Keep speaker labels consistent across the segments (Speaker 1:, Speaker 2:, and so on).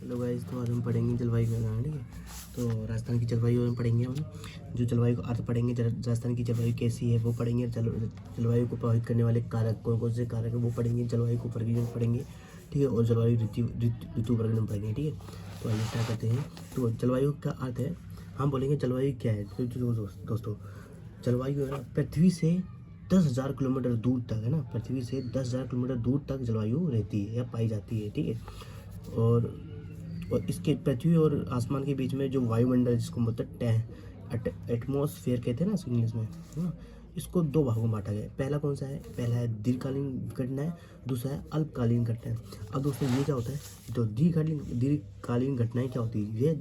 Speaker 1: Hello guys, तो आज हम पढ़ेंगे जलवायु के बारे में। ठीक है, तो राजस्थान की जलवायु में पढ़ेंगे हम। जो जलवायु का अर्थ पढ़ेंगे, राजस्थान की जलवायु कैसी है वो पढ़ेंगे। जलवायु को प्रभावित करने वाले कारक कौन कौन से कारक है वो पढ़ेंगे। जलवायु को वर्गीकरण पढ़ेंगे, ठीक है, और जलवायु ऋतु वर्गीकरण पढ़ेंगे। ठीक है, तो आइए स्टार्ट करते हैं। तो जलवायु का अर्थ है, हम बोलेंगे जलवायु क्या है। तो दोस्तों, जलवायु है ना, पृथ्वी से 10,000 किलोमीटर दूर तक है ना, पृथ्वी से 10,000 किलोमीटर दूर तक जलवायु रहती है या पाई जाती है। ठीक है, और इसके पृथ्वी और आसमान के बीच में जो वायुमंडल, जिसको मतलब एटमॉस्फेयर कहते हैं ना इंग्लिश में, है ना, इसको दो भागों में बांटा गया है। पहला कौन सा है? पहला है दीर्घकालीन घटनाएं, दूसरा है अल्पकालीन घटनाएं। अब दोस्तों ये क्या होता है? तो दीर्घकालीन घटनाएं क्या होती है? ये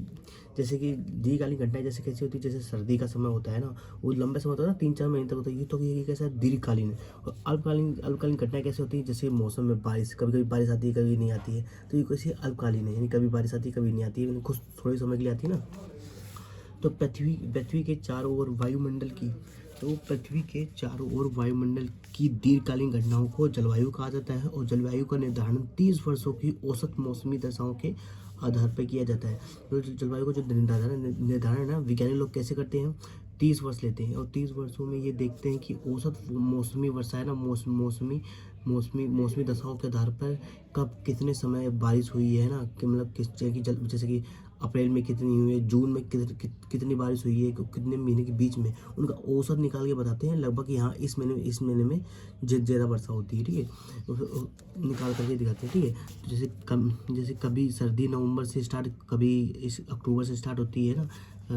Speaker 1: जैसे कि दीर्घकालीन घटनाएं जैसे कैसी होती है, जैसे सर्दी का समय होता है ना, वो लंबे समय होता है ना, 3-4 महीने तक होता है। ये तो ये कैसा है? दीर्घकालीन है। और अल्पकालीन घटनाएं कैसे होती है? जैसे मौसम में बारिश, कभी कभी बारिश आती है, कभी नहीं आती है। तो ये कैसी अल्पकालीन है, यानी कभी बारिश आती है, कभी नहीं आती है, कुछ थोड़े समय के लिए आती है ना। तो पृथ्वी के चारों ओर वायुमंडल की, तो पृथ्वी के चारों ओर वायुमंडल की दीर्घकालीन घटनाओं को जलवायु कहा जाता है। और जलवायु का निर्धारण 30 वर्षों की औसत मौसमी दशाओं के आधार पर किया जाता है। तो जलवायु को जो निर्धारण है, वैज्ञानिक लोग कैसे करते हैं? 30 वर्ष लेते हैं और 30 वर्षों में ये देखते हैं कि औसत मौसमी वर्षा है ना, मौसमी दशाओं के आधार पर कब कितने समय बारिश हुई है ना, कि मतलब किस जैसे कि अप्रैल में कितनी हुई है, जून में कितनी बारिश हुई है, कितने महीने के बीच में, उनका औसत निकाल के बताते हैं लगभग कि हाँ इस महीने में ज़्यादा वर्षा होती है। ठीक है, निकाल करके दिखाते हैं। ठीक है, तो जैसे कभी सर्दी नवंबर से स्टार्ट, कभी इस अक्टूबर से स्टार्ट होती है ना।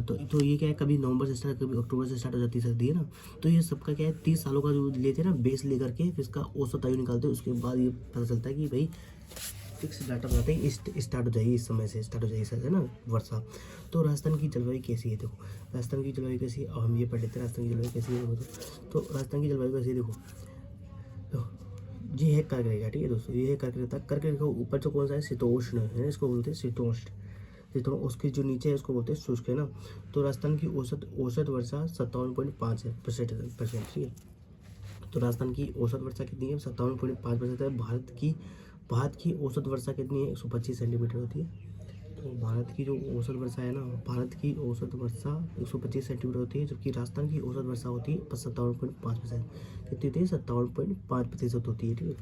Speaker 1: तो ये क्या है, कभी नवंबर से स्टार्ट, कभी अक्टूबर से स्टार्ट हो जाती है सर्दी, है ना। तो ये सबका क्या है, 30 सालों का जो लेते हैं ना बेस लेकर के, फिर इसका औसत आयु निकालते हैं। उसके बाद ये पता चलता है कि भाई फिक्स डाटा बताते हैं, स्टार्ट हो जाएगी, इस समय से स्टार्ट हो जाएगी, है ना, वर्षा। तो राजस्थान की जलवायु कैसी है? देखो राजस्थान की जलवायु कैसी है, और हम ये पढ़ लेते हैं राजस्थान की जलवायु कैसी है। तो राजस्थान की जलवायु कैसी है, देखो ये है कर्क रेखा। ठीक है दोस्तों, ये है कर्क रेखा। कर्क रेखा ऊपर जो कौन सा है, शीतोष्ण है, इसको बोलते हैं शीतोष्ण। तो उसके जो नीचे है उसको बोलते हैं शुष्क, है ना। तो राजस्थान की औसत वर्षा 57.5 है परसेंट। ठीक है, तो राजस्थान की औसत वर्षा कितनी है? 57.5% है। भारत की औसत वर्षा कितनी है? 125 सेंटीमीटर होती है। तो भारत की जो औसत वर्षा है ना, भारत की औसत वर्षा 125 सेंटीमीटर होती है, जबकि राजस्थान की औसत वर्षा होती है 57.5%। कितनी होती है? 57.5% होती है। ठीक है,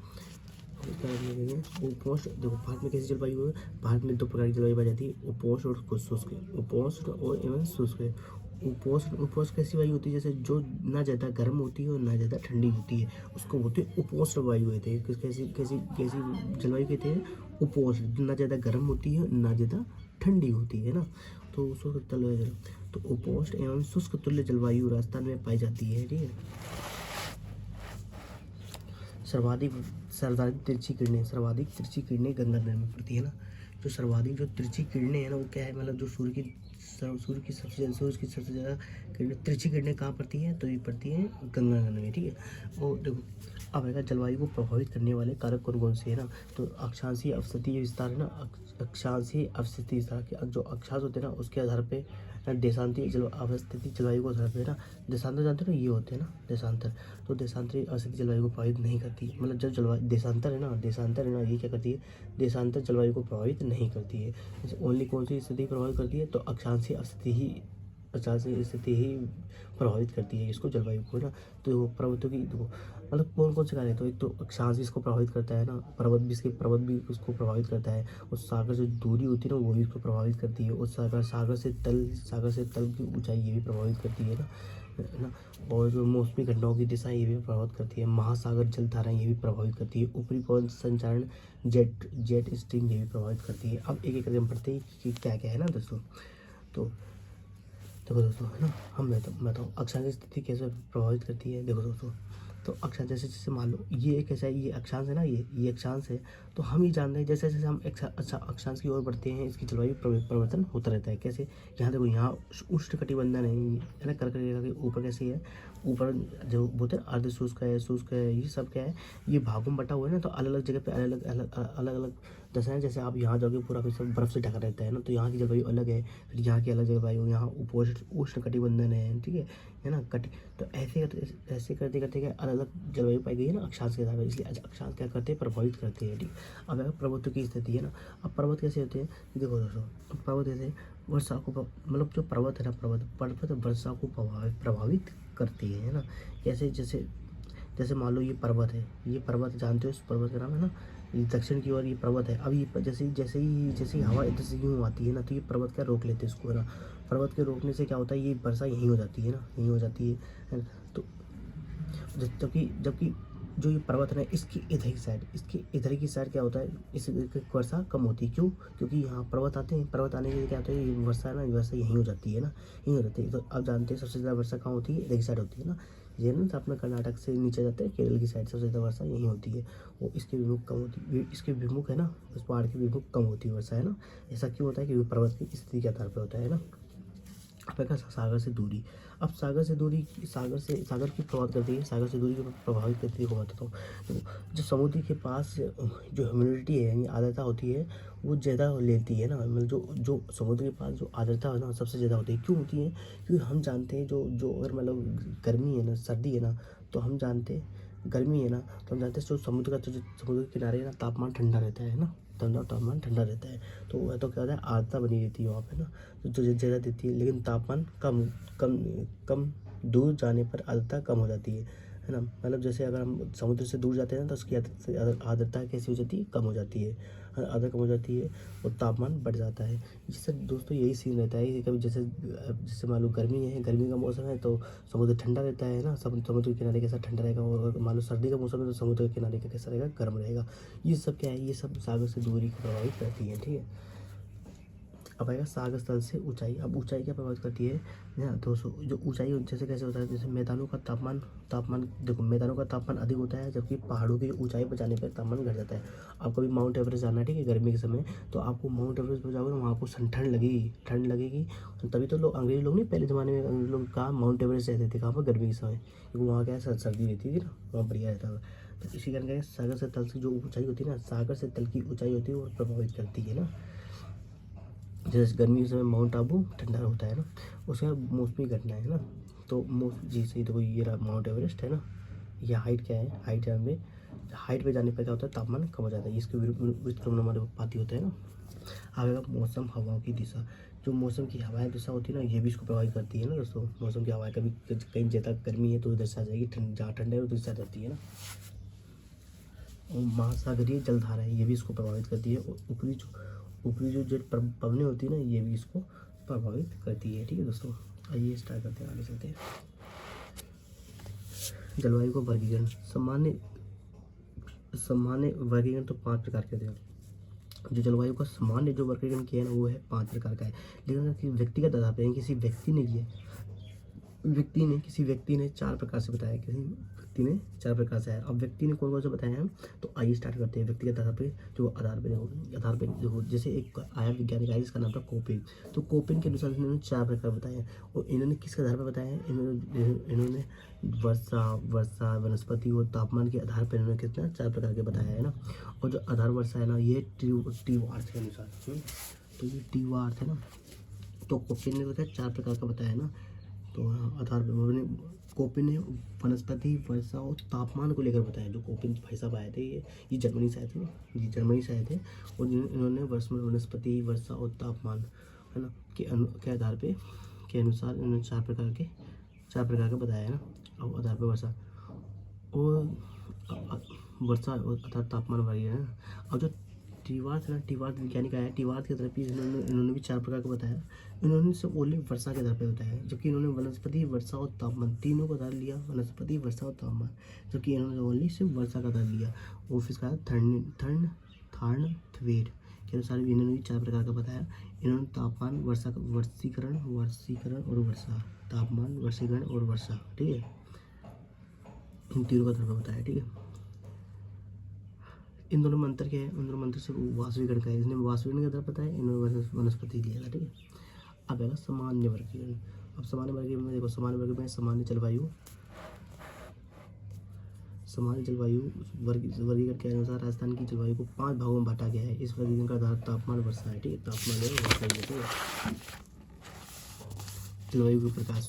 Speaker 1: उपोष्ण, देखो भारत में कैसी जलवायु है? भारत में 2 प्रकार की जलवायु पाई जाती है, उपोष्ण और शुष्क। उपोष्ण और एवं शुष्क। उपोष्ण कैसी वायु होती है? जैसे जो ना ज़्यादा गर्म होती है और ना ज़्यादा ठंडी होती है, उसको बोलते हैं उपोष्ण वायु कहते हैं। कैसी कैसी कैसी जलवायु कहते हैं? उपोष्ण, ना ज़्यादा गर्म होती है ना ज़्यादा ठंडी होती है ना। तो शुष्क जलवायु, तो उपोष्ण एवं शुष्क तुल्य जलवायु राजस्थान में पाई जाती है। ठीक है, सर्वाधिक सर्वाधिक तिरछी किरणें गंगा नदी में पड़ती है ना। जो सर्वाधिक जो तिरछी किरणें हैं ना, वो क्या है, मतलब जो सूर्य की सबसे ज़्यादा किरणें, तिरछी किरणें कहाँ पड़ती हैं? तो ये पड़ती हैं गंगा नदी में। ठीक है, और देखो अब आएगा जलवायु को प्रभावित करने वाले कारक कौन कौन से है ना। तो अक्षांशीय अवस्तरीय विस्तार है ना, अक्षांशीय अवस्तरीय विस्तार के जो अक्षांश होते हैं ना, उसके आधार पे देशांतरीय अवस्थिति जलवायु को आधार पे ना, देशांतर जानते हो ना, ये होते हैं ना देशांतर। तो देशांतरीय अवस्थिति जलवायु को प्रभावित नहीं करती, मतलब जब जलवायु देशांतर है ना, ये क्या करती है? देशांतर जलवायु को प्रभावित नहीं करती है। ओनली कौन सी स्थिति प्रभावित करती है? तो अक्षांशीय स्थिति ही प्रभावित करती है इसको, जलवायु को ना। तो पर्वतों की देखो, मतलब कौन कौन से कार्य है? तो एक तो अक्षांश इसको प्रभावित करता है ना, पर्वत भी उसको प्रभावित करता है। और सागर से दूरी होती है ना, वो भी इसको प्रभावित करती है। और सागर से तल की ऊंचाई ये भी प्रभावित करती है ना। और जो मौसमी घटनाओं की दिशा ये भी प्रभावित करती है। महासागर जल धाराएं ये भी प्रभावित करती है। ऊपरी पवन संचारण जेट स्ट्रीम ये भी प्रभावित करती है। अब एक एक करके हम पढ़ते हैं कि क्या क्या है ना दोस्तों। तो देखो दोस्तों, है ना, हम बताऊँ अक्षांश स्थिति कैसे प्रभावित करती है। देखो दोस्तों, तो अक्षांश जैसे मान लो ये कैसा है, ये अक्षांश है ना, ये अक्षांश है। तो हम ही जानते हैं जैसे जैसे हम अक्षांश की ओर बढ़ते हैं, इसकी जलवायु परिवर्तन होता रहता है। कैसे? यहाँ देखो, यहाँ उष्णकटिबंधन है ना, कर्क रेखा के ऊपर कैसे है, ऊपर जो बोलते हैं अर्ध शुष्क है, शुष्क है, ये सब क्या है, ये भागों में बटा हुआ है ना। तो अलग अलग जगह पे अलग अलग जैसे है, जैसे आप यहाँ जाओगे पूरा सब बर्फ़ से ढका रहता है ना, तो यहाँ की जलवायु अलग है, फिर यहाँ की अलग जलवायु, यहाँ उष्ण कटिबंधन है, ठीक है ना, तो ऐसे करते करते क्या अलग अलग जलवायु पाई गई है ना अक्षांश के आधार पर, इसलिए अक्षांश क्या करते हैं, प्रभावित करते हैं, ठीक। अब अगर पर्वतों की स्थिति है ना, अब पर्वत कैसे होते हैं, देखो दोस्तों, पर्वत कैसे वर्षा को मतलब जो पर्वत है ना, पर्वत वर्षा को प्रभावित करती है ना। कैसे, जैसे जैसे मान लो ये पर्वत है, ये पर्वत जानते हो, इस पर्वत का नाम है ना, ये दक्षिण की ओर ये पर्वत है। अब ये जैसे ही हवा इधर से यूँ आती है ना, तो ये पर्वत क्या रोक लेते हैं इसको, है ना। पर्वत के रोकने से क्या होता है, ये वर्षा यहीं हो जाती है ना, यहीं हो जाती है ना। तो जबकि जबकि जो ये पर्वत है ना, इसकी इधर की साइड क्या होता है, इस वर्षा कम होती है। क्यों? क्योंकि यहाँ पर्वत आते हैं, पर्वत आने के क्या होता है, ये वर्षा है ना, ये वर्षा यहीं हो जाती है ना, यहीं हो जाती है। तो आप जानते हैं सबसे ज़्यादा वर्षा कहाँ होती है, इधर की साइड होती है ना। ये ना तो अपना कर्नाटक से नीचे जाते हैं, केरल की साइड सबसे ज़्यादा वर्षा यहीं होती है। वो इसके विमुख कम होती है, इसके विमुख है ना, उस पहाड़ के विमुख कम होती है वर्षा, है ना। ऐसा क्यों होता है, क्योंकि पर्वत की स्थिति के आधार पर होता है ना। अब सागर से दूरी, अब सागर की प्रभावित करती है, सागर से दूरी को प्रभावित करती है, को बताता हूँ। तो जो समुद्र के पास जो ह्यूमिडिटी है यानी आर्द्रता होती है, वो ज़्यादा लेती है ना, मतलब जो समुद्र के पास जो आर्द्रता है ना सबसे ज़्यादा होती है। क्यों होती है? क्योंकि हम जानते हैं जो जो अगर मतलब गर्मी है ना, सर्दी है ना, तो हम जानते हैं गर्मी है ना, तो हम जानते हैं जो समुद्र के किनारे है ना, तापमान ठंडा रहता है ना, तापमान ठंडा रहता है। तो वह तो क्या होता है, आर्द्रता बनी रहती है वहाँ पे ना, जो ज़्यादा देती है, लेकिन तापमान कम कम कम दूर जाने पर आर्द्रता कम हो जाती है ना। मतलब जैसे अगर हम समुद्र से दूर जाते हैं ना, तो उसकी आर्द्रता कैसी हो जाती है, कम हो जाती है, आर्द्रता कम हो जाती है और तापमान बढ़ जाता है। जिससे दोस्तों यही सीन रहता है कि कभी जैसे जैसे मान लो गर्मी है, गर्मी का मौसम है तो समुद्र ठंडा रहता है ना, समुद्र के किनारे कैसा ठंडा रहेगा, और मान लो सर्दी का मौसम है तो समुद्र के किनारे का कैसा रहेगा, गर्म रहेगा। ये सब क्या है, ये सब सागर से दूरी को प्रभावित करती है, ठीक है। अब आएगा सागर स्थल से ऊंचाई। अब ऊंचाई क्या प्रभावित करती है ना दोस्तों, जो ऊंचाई जैसे कैसे होता है, जैसे मैदानों का तापमान देखो, मैदानों का तापमान अधिक होता है, जबकि पहाड़ों की ऊंचाई पर जाने पर तापमान घट जाता है। आप कभी माउंट एवरेस्ट जाना है, ठीक है, गर्मी के समय, तो आपको माउंट एवरेस्ट पर जाओगे ना, वहाँ आपको ठंड लगेगी। तभी तो लोग, अंग्रेज लोग नहीं, पहले ज़माने में अंग्रेज लोग कहाँ माउंट एवरेस्ट रहते थे, कहाँ पर, गर्मी के समय, क्योंकि वहाँ क्या है, सर्दी रहती थी ना, वहाँ बढ़िया रहता था। तो इसी कारण क्या है, सागर से तल की जो ऊंचाई होती है ना, सागर से तल की ऊंचाई होती है, वो प्रभावित करती है ना। जैसे गर्मी के समय माउंट आबू ठंडा होता है ना, उसका मौसमी घटना है ना। तो जी सही, देखो ये रहा माउंट एवरेस्ट है ना, ये हाइट क्या है, हाइट है हमें, हाइट पे जाने पर क्या होता है, तापमान कम हो जाता है, इसके विरुद्ध हमारे पाती होता है ना। आगे मौसम हवाओं की दिशा, जो मौसम की हवाएं दिशा होती है ना, ये भी इसको प्रभावित करती है ना दोस्तों। मौसम की हवाएं कभी कहीं ज़्यादा गर्मी है तो इधर से आ जाएगी, जहाँ ठंड है उधर से आ जाती है ना। और महासागरीय जलधारा है, ये भी इसको प्रभावित करती है। और ऊपरी जो जेट पवनें होती है ना, ये भी इसको प्रभावित करती है, ठीक है दोस्तों। आइए स्टार्ट करते हैं, आगे चलते हैं। जलवायु का वर्गीकरण, सामान्य वर्गीकरण तो 5 प्रकार के थे। जो जलवायु का सामान्य जो वर्गीकरण किया है ना, वो है 5 प्रकार का है। लेकिन अगर व्यक्तिगत आधार पर किसी व्यक्ति ने किया, किसी व्यक्ति ने 4 प्रकार से बताया, किसी व्यक्ति ने 4 प्रकार से है। अब व्यक्ति ने कौन कौन से बताया हैं, तो आइए स्टार्ट करते हैं। व्यक्तिगत आधार पे जो आधार पे देखो, जैसे एक आया वैज्ञानिक आया जिसका नाम था कोपेन। तो कोपेन के अनुसार इन्होंने 4 प्रकार बताए हैं, और इन्होंने किसके आधार पर बताया है, इन्होंने वर्षा वनस्पति और तापमान के आधार पर इन्होंने कितना 4 प्रकार के बताया है ना। और जो आधार वर्षा है ना, ये टीवार्थ के अनुसार, तो ये टीवार्थ है ना, तो कोपेन ने बताया 4 प्रकार का बताया है ना। तो आधार कोपेन ने वनस्पति वर्षा और तापमान को लेकर बताया। जो कोपेन भाई साहब आए थे, ये जर्मनी से आए थे, ये जर्मनी से आए थे, और इन्होंने वनस्पति वर्षा और तापमान है ना के आधार पे के अनुसार इन्होंने 4 प्रकार का बताया है ना। अब आधार पे वर्षा और अर्थात तापमान वाली है ना। और जो टीवार्थ है ना, टीवार्थ वैज्ञानिक आया, टीवार्थ की तरफ भी इन्होंने भी 4 प्रकार का बताया। इन्होंने सिर्फ ओनली वर्षा के आधार पर बताया, जबकि इन्होंने वनस्पति वर्षा और तापमान तीनों का आधार लिया, वनस्पति वर्षा और तापमान, जबकि इन्होंने ओनली सिर्फ वर्षा का आधार लिया। और फिर इसका थर्नथवेड के अनुसार भी इन्होंने भी 4 प्रकार का बताया। इन्होंने तापमान वर्षीकरण और वर्षा, तापमान वर्षीकरण और वर्षा, ठीक है, इन तीनों का आधार पर बताया, ठीक है। इन दोनों में अंतर क्या है, इन दोनों में अंतर सिर्फ वाष्पीकरण का है, इसने वाष्पीकरण का आधार बताया, इन्होंने वनस्पति लिया था, ठीक है। अब आएगा सामान्य वर्गीकरण। अब सामान्य वर्गीकरण में देखो, सामान्य वर्गीकरण में सामान्य सामान्य जलवायु वर्गीकरण के अनुसार राजस्थान की जलवायु को 5 भागों में बांटा गया है। इस वर्गीकरण का आधार तापमान वर्षा है, ठीक है, तापमान है वर्षा है। जलवायु के प्रकार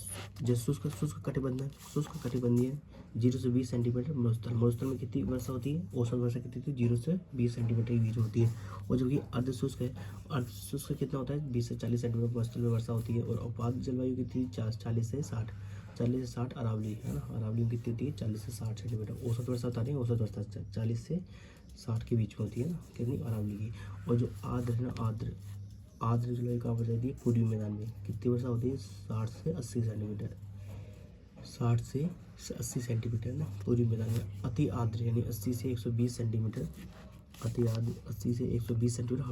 Speaker 1: जैसे शुष्क कटिबंधीय 0 से 20 सेंटीमीटर, मरुस्थल में कितनी वर्षा होती है, औसत वर्षा कितनी होती है 0 से 20 सेंटीमीटर के बीच में होती है। और जबकि अर्धशुष्क है, अर्धशुष्क कितना होता है 20 से 40 सेंटीमीटर मरुस्थल में वर्षा होती है। और उपाद्य जलवायु कितनी 40 से 60 अरावली है ना, अरावली में कितनी होती है 40 से 60 सेंटीमीटर। औसत वर्षा बता रहे हैं, औसत वर्षा 40 से 60 के बीच में होती है ना, कितनी अरावली की। और जो आर्द्र है ना, आर्द्र जलवायु कहाँ पर जाती है, पूर्वी मैदान में कितनी वर्षा होती है 60 से 80 सेंटीमीटर, 60 से 80 सेंटीमीटर ना पूर्वी मैदान में। अति आर्द्र यानी 80 से 120 सेंटीमीटर, अति आर्द्र 80 से 120 सेंटीमीटर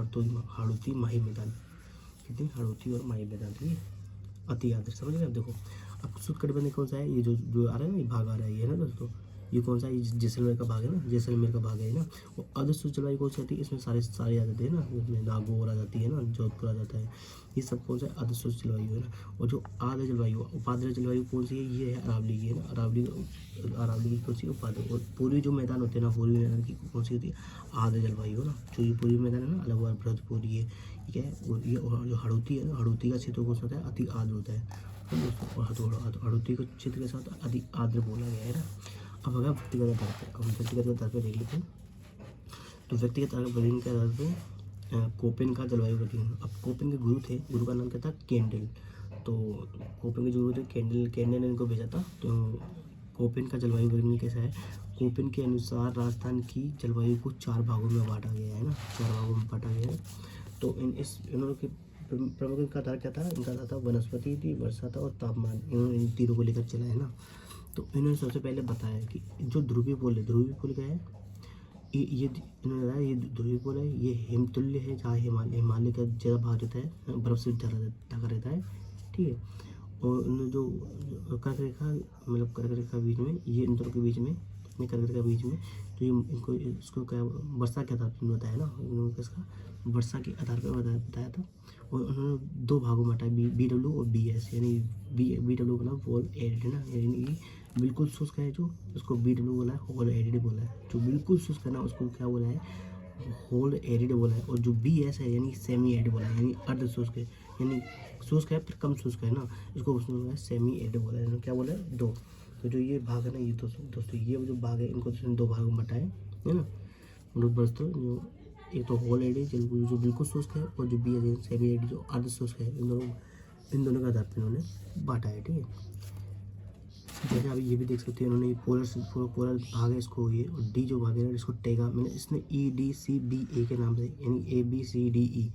Speaker 1: हाड़ौती माही मैदान, कितनी हाड़ौती और माही मैदान, ठीक है, अति आर्द्र। समझ गए आप। देखो अब शुष्क कटिबंधीय कौन सा है, ये जो आ रहा है ना, ये भाग आ रहा है, ये है ना दोस्तों, ये कौन सा है, जैसलमेर का भाग है ना, जैसलमेर का भाग है ना। और अर्धशुष्क जलवायु कौन सी आती है, इसमें सारे आ जाते हैं ना, इसमें नागौर आ जाती है ना, जोधपुर आ जाता है, ये सब कौन सा है अर्धशुष्क जलवायु है ना। और जो आर्द्र जलवायु उपाद्र जलवायु कौन सी है, ये है अरावली की है ना, अरावली की कौन सी उपाद्र। और पूर्वी जो मैदान होते हैं ना, पूर्वी मैदान की कौन सी होती है आर्द्र जलवायु है ना। जो ये पूर्वी मैदान है ना, अलग भरतपुर ये ठीक है। और ये जो हाड़ौती है ना, हाड़ौती का क्षेत्र कौन सा होता है अति आर्द्र होता है। हाड़ौती का क्षेत्र के साथ अति आर्द्र बोला गया है ना। अब अगर व्यक्तिगत आधार पर, हम व्यक्तिगत आधार पर देख लेते हैं। तो व्यक्तिगत वर्गीकरण के आधार पर कोपेन का जलवायु वर्गीकरण। अब कोपेन के गुरु थे, गुरु का नाम क्या था, केंडल। तो कोपेन के जो गुरु थे केंडल ने इनको भेजा था। तो कोपेन का जलवायु वर्गीकरण कैसा है, कोपेन के अनुसार राजस्थान की जलवायु को 4 भागों में बांटा गया है ना, 4 भागों में बांटा गया है। तो इन्होंने के प्रमुख इनका आधार क्या था, इनका आधार था वनस्पति थी, वर्षा था और तापमान, इन्होंने इन तीनों को लेकर चला है ना। तो इन्होंने सबसे पहले बताया कि जो ध्रुवीय पोल है, ध्रुवीय पोल क्या है, ये इन्होंने बताया ये ध्रुवीय पोल है, ये हिमतुल्य है, जहाँ हिमालय का ज़्यादा भाग रहता है, बर्फ से ढका रहता है, ठीक है। और उन्होंने जो कर्क रेखा, मतलब कर्क रेखा बीच में, ये इन दोनों के बीच में, कर्क रेखा बीच में, तो ये इनको इसको क्या वर्षा के आधार पर बताया ना, उन्होंने इसका वर्षा के आधार पर बताया था। और उन्होंने 2 भागों में हटाया, BW और BS, यानी BW बोला वॉल एरिड ना, यानी बिल्कुल शुष्क है जो, उसको BW बोला है, होल एरिड बोला है। जो बिल्कुल शुष्क है ना, उसको क्या बोला है, होल एरिड बोला है। और जो BS है यानी सेमी एरिड बोला है, यानी अर्ध शुष्क है, यानी शुष्क है पर कम शुष्क है ना, इसको उसने बोला है सेमी एरिड बोला है। क्या बोला है 2। तो जो ये भाग है ना, ये दोस्तों ये जो भाग है, इनको 2 भागों में बांटा है ना। दोस्तों जो एक तो होल एरिड जो बिल्कुल शुष्क है, और जो BS सेमी एरिड जो अर्ध शुष्क है, इन दोनों का आधार पर इन्होंने बांटा है, ठीक है। जैसे आप ये भी देख सकते हैं, इन्होंने पोलर भाग है इसको, ये और डी जो भाग है इसको टेगा, मैंने इसने EDCDA के नाम से, यानी ABCDE।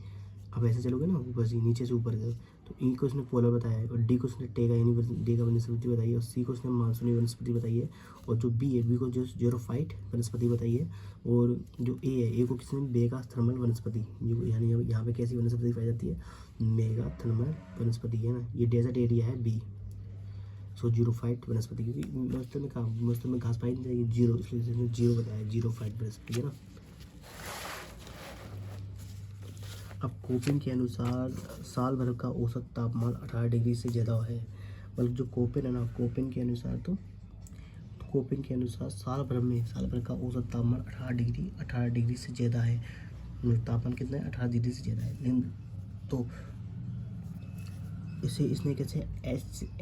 Speaker 1: अब ऐसे चलोगे ना ऊपर से नीचे से ऊपर गए, तो E को उसने पोलर बताया है, और D को उसने टेगा यानी डी का वनस्पति बताई है, और C को उसने मानसूनी वनस्पति बताई है, और जो B को जो ज़ेरोफाइट वनस्पति बताई है, और जो A को किसने मेगा थर्मल वनस्पति, यानी यहाँ पे कैसी वनस्पति पाई जाती है, मेगा थर्मल वनस्पति है ना। ये डेजर्ट एरिया है B, सो जीरोफाइट वनस्पति, क्योंकि मौसम में घास पाई नहीं जाएगी 0, इसलिए इसने 0 बताया, जीरोफाइट वनस्पति है ना। अब कोपेन के अनुसार साल भर का औसत तापमान 18 डिग्री से ज़्यादा है। मतलब जो कोपेन है ना, कोपेन के अनुसार साल भर का औसत तापमान 18 डिग्री से ज़्यादा है। तापमान कितना है, 18 डिग्री से ज़्यादा है। लेकिन तो इसे इसने कैसे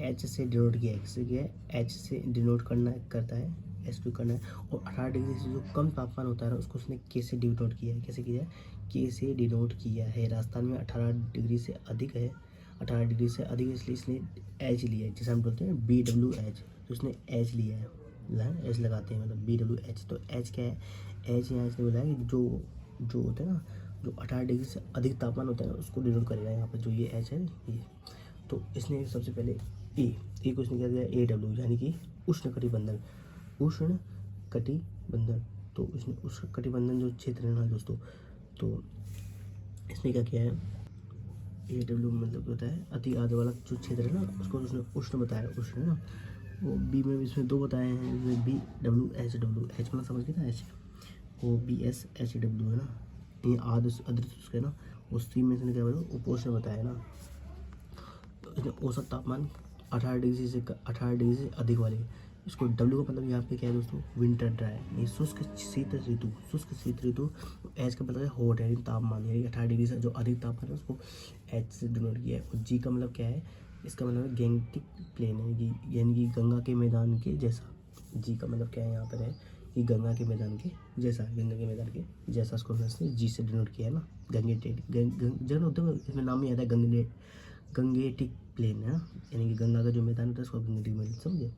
Speaker 1: H से डिनोट किया है, किससे किया है, H से डिनोट करता है, H2 करना है। और 18 डिग्री से जो कम तापमान होता है ना, उसको उसने K से डिनोट किया है, कैसे किया है, K से डिनोट किया है। राजस्थान में 18 डिग्री से अधिक है, 18 डिग्री से अधिक, इसलिए इसने H लिया है, जिसे हम बोलते हैं BWH, तो उसने H लिया है, H लगाते हैं मतलब BWH। तो H क्या है, H यहाँ इसने बोला है कि जो होता है ना, जो 18 डिग्री से अधिक तापमान होता है ना, उसको डिनोट करेगा यहाँ पर, जो ये H है ये। तो इसने सबसे पहले ए को इसने क्या दिया, AW, यानी कि उष्ण कटिबंधन। तो इसने उष्ण कटिबंधन जो क्षेत्र है ना दोस्तों, तो इसने क्या किया है, AW मतलब होता है अति आर्द्र वाला जो क्षेत्र है ना, उसको उसने उष्ण बताया, उष्ण है ना। वो बी में इसमें 2 बताए हैं, इसमें BWHW, H मतलब समझ गए ना, H, वो BSHW है ना, ये आर्द्र शुष्क है ना। उस में इसने क्या बोला, उपोष्ण बताया ना। इसने औसत तापमान 18 डिग्री से अधिक वाले, इसको डब्ल्यू का मतलब यहाँ पे क्या है दोस्तों, विंटर ड्राई, ये शुष्क शीत ऋतु, शुष्क शीत ऋतु। एच का मतलब है हॉट है, तापमान, यानी 18 डिग्री से जो अधिक तापमान है उसको एच से डिनोट किया है। और जी का मतलब क्या है, इसका मतलब है गैंगटिक प्लेन है, यानी कि गंगा के मैदान के जैसा। जी का मतलब क्या है यहाँ पर है कि गंगा के मैदान के जैसा, गंगा के मैदान के जैसा, उसको हमने जी से डिनोट किया है ना। गंगेटिक जब इसमें नाम ही आता है गंगेटिक प्लेन है ना, यानी कि गंगा का जो मैदान होता है उसको गंगेटिक प्लेन, समझे।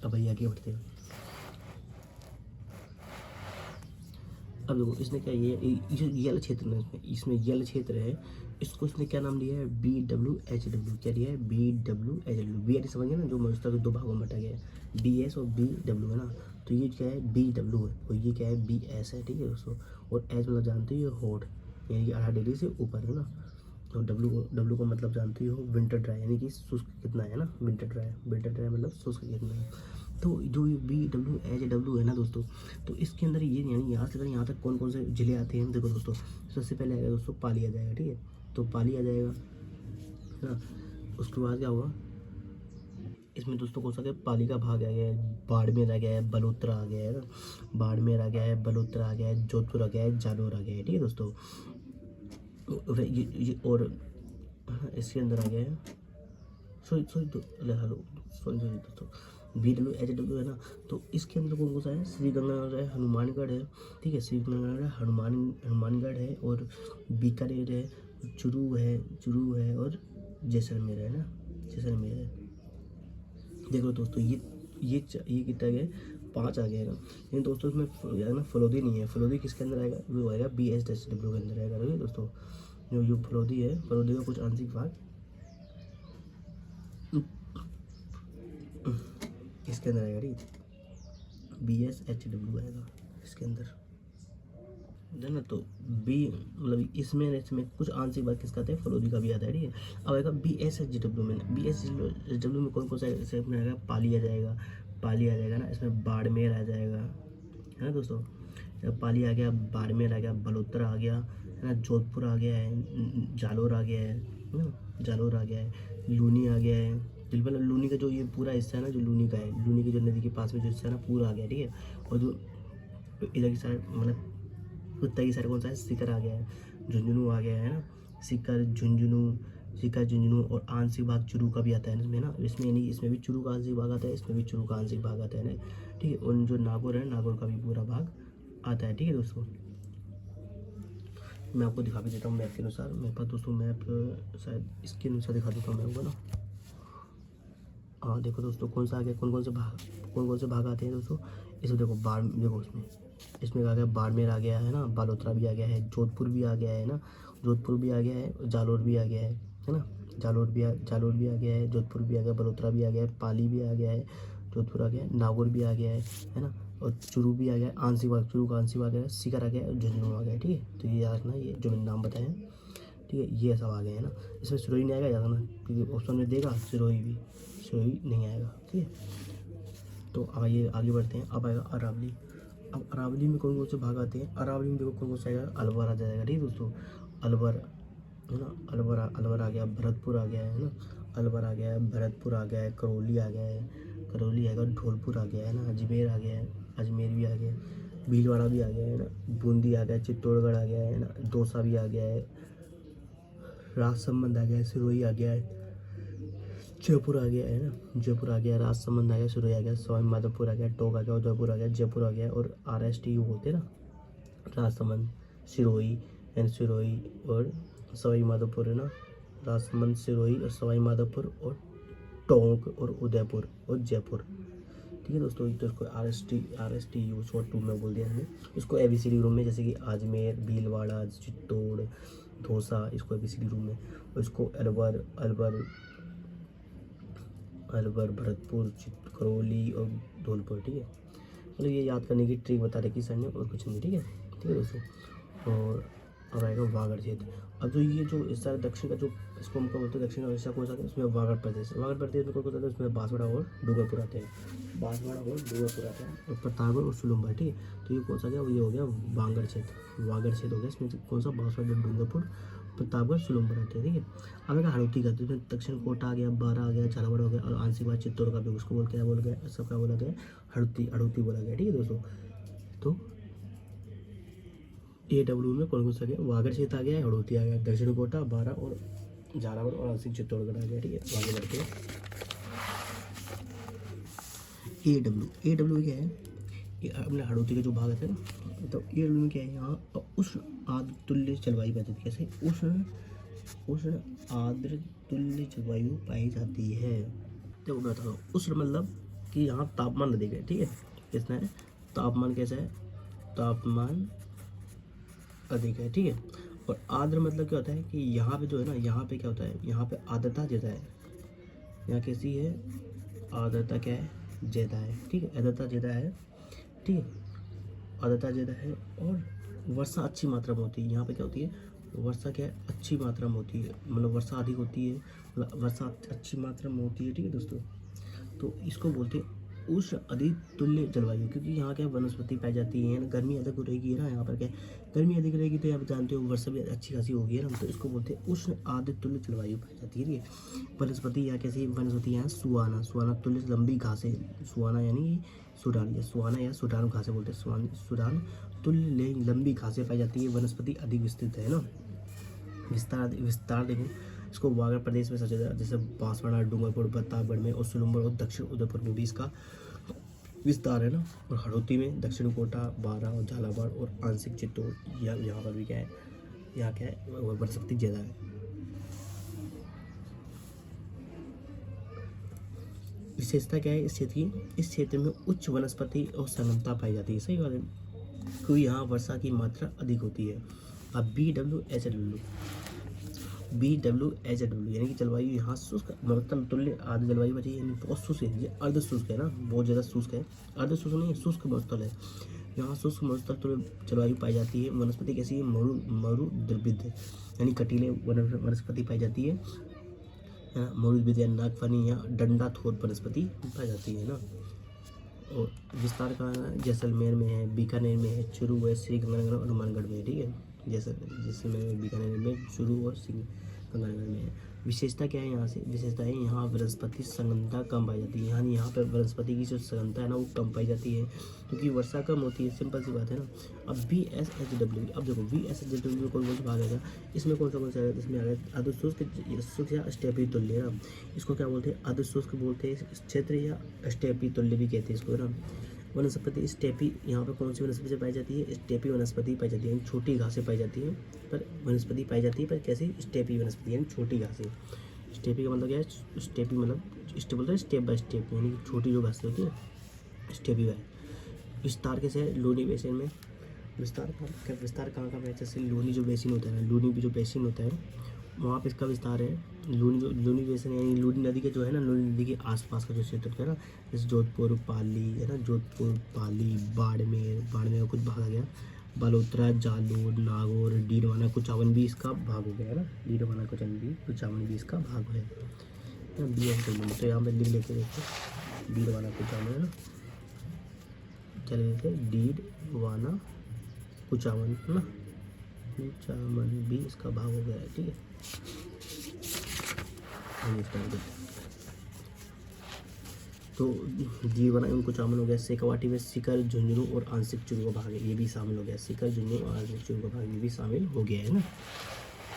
Speaker 1: अब भैया आगे बढ़ते हैं। अब देखो इसने क्या, ये यल क्षेत्र है, इसमें यल क्षेत्र है, इसको इसने क्या नाम दिया है, BWHW। क्या दिया है, BWHW। बी आर समझ गए ना, जो मौजूदा के दो भागों में बटा गया है, BS और BW है ना। तो ये क्या है, BW है, और ये क्या है, BS है, ठीक है दोस्तों। और एच मतलब जानते हो, ये हॉट, यानी कि 18 डिग्री से ऊपर है ना। और डब्ल्यू का मतलब जानते हो, विंटर ड्राई, यानी कि शुष्क कितना है ना, विंटर ड्राई मतलब शुष्क कितना है। तो जो BWHW है ना दोस्तों, तो इसके अंदर ये, यानी यहाँ तक कौन कौन से जिले आते हैं, देखो दोस्तों। सबसे पहले आएगा दोस्तों पाली आ जाएगा, ठीक है, तो पाली आ जाएगा है ना। उसके बाद क्या होगा, इसमें दोस्तों कौन सा क्या, पाली का भाग आ गया है, बाड़मेर आ गया है, बलोत्रा आ गया है ना, बाड़मेर आ गया है, बलोत्रा आ गया है, जोधपुर आ गया है, जालौर आ गया है, ठीक है दोस्तों। ये और इसके अंदर आ गया है, सॉरी तो हेलो, सॉरी दोस्तों, BWHW है ना। तो इसके अंदर कौन कौन सा है, श्री गंगानगर है, हनुमानगढ़ है, ठीक है, श्री गंगानगर है, हनुमानगढ़ है, और बीकानेर है, चुरू है और जैसलमेर है ना, जैसलमेर है। देखो दोस्तों ये कितना गया, 5 आ गया है ना। लेकिन दोस्तों इसमें है ना फलोदी नहीं है, फलोदी किसके अंदर आएगा, वो आएगा BSW के अंदर आएगा, ठीक है दोस्तों। जो फलोदी है, फलोदी का कुछ आंशिक भाग इसके अंदर आएगा, ठीक है, BSHW आएगा इसके अंदर है ना। तो बी मतलब इसमें कुछ आंशिक भाग किसका आता है, फलोदी का भी आता है, ठीक है। अब आएगा BSHW में, BSHW में कौन कौन सा इसमें आएगा, पाली आ जाएगा ना, इसमें बाड़मेर आ जाएगा है ना दोस्तों। पाली आ गया, बाड़मेर आ गया, बलोत्रा आ गया है ना, जोधपुर आ गया है, जालौर आ गया है ना, जालौर आ गया है, लूनी आ गया है, बिल्कुल लूनी का जो ये पूरा हिस्सा है ना, जो लूनी का है, लूनी की जो नदी के पास में जो हिस्सा है ना, पूरा आ गया, ठीक है। और जो इधर की साइड मतलब उत्तर की साइड कौन सा है, सीकर आ गया है, झुंझुनू आ गया है ना, सीकर झुंझुनू और आंशिक भाग चुरू का भी आता है इसमें ना, इसमें यानी इसमें भी चुरू का आंशिक भाग आता है, इसमें भी चुरू का आंशिक भाग आता है ना, ठीक है। और जो नागौर है, नागौर का भी पूरा भाग आता है, ठीक है दोस्तों। मैं आपको दिखा भी देता हूँ मैप के अनुसार, मेरे पास दोस्तों मैप शायद इसके अनुसार दिखा देता हूँ मैं आपको ना। हाँ देखो दोस्तों, कौन सा आ गया, कौन कौन से भाग आते हैं दोस्तों। इसमें देखो देखो इसमें आ गया बाड़मेर आ गया है ना, बालोतरा भी आ गया है, जोधपुर भी आ गया है ना, जोधपुर भी आ गया है, जालौर भी आ गया है ना, जालौर भी आ गया है, जोधपुर भी आ गया, बलोतरा भी आ गया है, पाली भी आ गया है, जोधपुर आ गया है, नागौर भी आ गया है ना, और चुरू भी आ गया है, आंशिक भाग चुरू का आंशिक भाग है, सीकर आ गया है, झुंझुनू आ गया है, ठीक है। तो ये याद रखना, ये जो मैंने नाम बताए हैं, ठीक है, ये सब आ गए हैं ना। इसमें सिरोही नहीं आएगा, याद रखना, क्योंकि ऑप्शन में देगा सिरोही नहीं आएगा, ठीक है। तो आइए आगे बढ़ते हैं। अब आएगा अरावली। अब अरावली में कौन कौन से भाग आते हैं, अरावली में देखो कौन कौन सा आएगा, अलवर आ जाएगा, ठीक है दोस्तों, अलवर है ना, अलवर आ गया, भरतपुर आ गया है ना, अलवर आ गया है, भरतपुर आ गया है, करौली आ गया है, करौली आएगा, ढोलपुर आ गया है ना, अजमेर आ गया है, अजमेर भी आ गया है, भीलवाड़ा भी आ गया है ना, बूंदी आ गया, चित्तौड़गढ़ आ गया है ना, दौसा भी आ गया है, राजसमंद आ गया है, सिरोही आ गया है, जयपुर आ गया है ना, जयपुर आ गया, राजसमंद आ गया, सिरोही आ गया, सवाई माधोपुर आ गया, टोंक आ गया, उदयपुर आ गया, जयपुर आ गया, और RSTU बोलते हैं ना, राजसमंद सिरोही एंड सिरोही और सवाई माधोपुर है ना, राजसमंद सिरोही और सवाई माधोपुर और टोंक और उदयपुर और जयपुर, ठीक है दोस्तों। तो इसको RSTU शॉर्ट टू में बोल दिया हमने। इसको ABCD रूम में, जैसे कि अजमेर, भीलवाड़ा, चित्तौड़, दौसा, इसको ABCD रूम में, और इसको अलवर, भरतपुर, करौली और धौलपुर, ठीक है। मतलब ये याद करने की ट्रिक बता रखी सर ने, और कुछ नहीं, ठीक है दोस्तों। और और आएगा वागड़ क्षेत्र। अब जो ये जो इस सारे दक्षिण का जो इसको हम बोलते हैं दक्षिण का हिस्सा कौन सा है, उसमें वागड़ प्रदेश में कौन कौन सा है, उसमें बांसवाड़ा और डूंगरपुर आते हैं, बांसवाड़ा और डूंगरपुर आते हैं, और प्रतापगढ़ और सुलम्बा। ठीक है, तो ये कौन सा गया, ये हो गया वागड़ क्षेत्र, वागड़ क्षेत्र हो गया। इसमें कौन सा, बांसवाड़ा डूंगरपुर प्रतापगढ़ सुलम्बर आते हैं। ठीक है, अब एक हड़ौती का, तो दक्षिण कोटा आ गया, बारा आ गया, झालावाड़ हो गया, और आंशिक बात चित्तौड़ का भी उसको बोलते हैं, बोला गया सब क्या बोला गया, हड़ौती, हड़ौती बोला गया। ठीक है दोस्तों, तो AW में कौन कौन सा गया, वागड़ क्षेत्र आ गया, हड़ौती आ गया, दक्षिण कोटा, बारा और झालावाड़ और आंशिक चित्तौड़गढ़ आ गया। ठीक है, आगे बढ़ते हैं। AW क्या है, ये अपने हड़ौती के जो भाग है ना, तो AW में क्या है, यहाँ उष्ण आर्द्र तुल्य जलवायु पाई जाती है। कैसे, उष्ण आर्द्र तुल्य जलवायु पाई जाती है। तो बताओ, उष्ण मतलब कि यहाँ तापमान अधिक है। ठीक है, कितना है, तापमान कैसा है, तापमान अधिक है। ठीक है, और आर्द्र मतलब क्या होता है कि यहाँ पे जो है ना, यहाँ पे क्या होता है, यहाँ पे आर्द्रता ज़्यादा है, यहाँ कैसी है, आर्द्रता क्या है, ज़्यादा है। ठीक है, आर्द्रता ज़्यादा है। ठीक है, आर्द्रता ज़्यादा है, और वर्षा अच्छी मात्रा में होती है। यहाँ पे क्या होती है, वर्षा क्या है, अच्छी मात्रा में होती है, मतलब वर्षा अधिक होती है, मतलब वर्षा अच्छी मात्रा में होती है। ठीक है दोस्तों, तो इसको बोलते हैं उष्ण अधिक तुल्य जलवायु, क्योंकि यहाँ क्या वनस्पति पाई जाती है ना, गर्मी अधिक रहेगी ना, यहाँ पर क्या गर्मी अधिक रहेगी, तो यहाँ पर जानते हो वर्षा भी अच्छी खासी होगी ना, तो इसको बोलते हैं उष्ण आर्द्र तुल्य जलवायु पाई जाती है। वनस्पति यहाँ कैसी वनस्पति, यहाँ सुहाना, सुहाना तुल्य लंबी घासें, सुहाना यानी सुडान, या सुहाना या सुडान घासें बोलते हैं, सुडान तुल्य लंबी घासें पाई जाती है। वनस्पति अधिक विस्तृत है ना, विस्तार देखो, इसको वागड़ प्रदेश में सबसे ज़्यादा, जैसे बांसवाड़ा, डूंगरपुर, प्रतापगढ़ में, और सुलम्बर और दक्षिण उदयपुर में भी इसका विस्तार है ना, और हड़ौती में, दक्षिण कोटा, बारा और झालावाड़ और आंशिक चित्तौड़, यहाँ पर भी क्या है, यहाँ क्या है, वनस्पति ज़्यादा है। विशेषता क्या है इस क्षेत्र की, इस क्षेत्र में उच्च वनस्पति और सघनता पाई जाती है। सही बात है, क्योंकि यहाँ वर्षा की मात्रा अधिक होती है। अब BWHW यानी कि जलवायु यहाँ शुष्क मतलब तुल्य आर्द्र जलवायु बची, यानी बहुत शुष्क है, ये अर्ध शुष्क है ना, बहुत ज़्यादा शुष्क है, अर्ध शुष्क नहीं, शुष्क मरुस्थल है। यहाँ शुष्क मरुस्थल तुल्य जलवायु पाई जाती है। वनस्पति कैसी है, मरुद्भिद यानी कटीले वनस्पति पाई जाती है, मरुद्भिद या नागफनी या डंडा थोर वनस्पति पाई जाती है ना। और विस्तार का जैसलमेर में है, बीकानेर में है, चूरू है, श्रीगंगानगर और हनुमानगढ़ में है। ठीक है, जैसलमेर में, बीकानेर में, चूरू और श्रीगंगानगर में है। विशेषता क्या है यहाँ से, विशेषता है यहाँ वनस्पति सघनता कम पाई जाती है, यानी यहाँ पर वनस्पति की जो सघनता है ना वो कम पाई जाती है, क्योंकि वर्षा कम होती है, सिंपल सी बात है ना। अब VSHW, अब देखो VSHW में कौन कौन सा भाग आएगा, इसमें कौन सा आएगा, इसमें आएगा अर्ध शुष्क या स्टेपी तुल्य ना, इसको क्या बोलते हैं, अर्ध शुष्क बोलते हैं क्षेत्र, या स्टेपी तुल्य भी कहते हैं इसको ना। वनस्पति स्टेपी, यहाँ पर कौन सी वनस्पति पाई जाती है, स्टेपी वनस्पति पाई जाती है, छोटी घासें पाई जाती हैं, पर वनस्पति पाई जाती है, पर कैसी, स्टेपी वनस्पति यानी छोटी घासें। स्टेपी का मतलब क्या है, स्टेपी मतलब बोलते हैं स्टेप बाय स्टेप, यानी कि छोटी जो घासें होती है, स्टेपी बाय। विस्तार कैसे है, लोनी बेसिन में, विस्तार कहाँ का है, जैसे लोनी जो बेसिन होता है, लोनी भी जो बेसिन होता है वहाँ पे इसका विस्तार है। लूनी बेसिन यानी लूनी नदी के जो है ना, लूनी नदी के आसपास का जो क्षेत्र होता है ना, जैसे जोधपुर, पाली है ना, जोधपुर, पाली, बाड़मेर का कुछ भाग आ गया, बालोतरा, जालोर, नागौर, डीडवाना, कुचावन भी इसका भाग हो गया है ना, डीडवाना, कुचावन भी इसका भाग है ना। BS तो यहाँ पर लिख लेते देखो, डीडवाना, कुचावन है ना, चले लेते डीडवाना, कुचावन है ना, कुचावन भी इसका भाग हो गया है। ठीक है, तो डीडवाना एवं कुचामन हो गया। शेखावाटी में सीकर, झुंझुनू और आंशिक चूरू का भाग है, ये भी शामिल हो गया, सीकर, झुंझुनू और आंशिक चूरू का भाग ये भी शामिल हो गया है ना।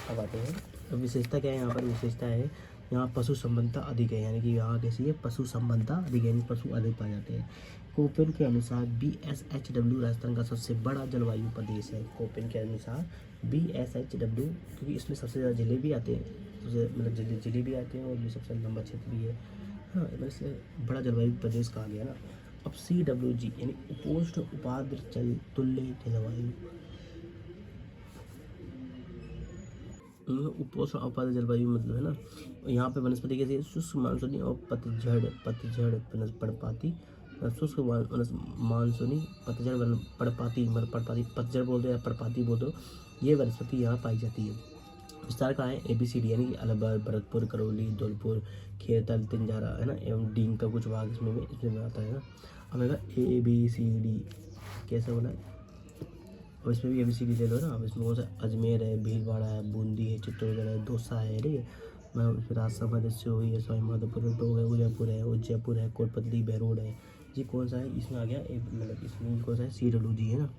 Speaker 1: अब आते हैं, अब विशेषता क्या है यहाँ पर, विशेषता है यहाँ पशु संबंधता अधिक है, यानी कि यहाँ कैसी है, पशु संबंधता अधिक है, यानी पशु अधिक पाए जाते हैं। कोपेन के अनुसार BSHW राजस्थान का सबसे बड़ा जलवायु प्रदेश है। कोपेन के अनुसार BSHW, क्योंकि इसमें सबसे ज़्यादा जिले भी आते हैं, मतलब जिले भी आते हैं, और ये सबसे लंबा क्षेत्र भी है, हाँ, मतलब इसलिए बड़ा जलवायु प्रदेश कहा गया ना। अब CWG यानी उपोष्ण उपाद्र तुल्य जलवायु, उपोष्ण उपाद्र जलवायु मतलब है ना, यहाँ पे वनस्पति कैसी, शुष्क मानसूनी और पतझड़ पर्णपाती, शुष्क मानसूनी, पतझड़ पर्णपाती, पतझड़ बोल दो या पर्णपाती बोल दो, ये वनस्पति यहाँ पाई जाती है। विस्तार कहाँ है, ABCD यानी कि अलवर, भरतपुर, करौली, धौलपुर, खेरतल, तिंजारा है ना, एवं डींग का कुछ भाग इसमें आता है ना। अब आएगा ABCD, कैसा बोला, और इसमें भी ABCD ले लो ना। अब इसमें कौन सा, अजमेर है, भीलवाड़ा है, बूंदी है, चित्तौड़गढ़ है, दौसा है, ठीक है। मैं फिर राजसमंद से हुई है, सवाई माधोपुर, टोक है, उदयपुर है, उज्जैपुर है, कोटपतली, बहरोड है। ये कौन सा है, इसमें आ गया मतलब इसमें कौन सा है, CWG है ना।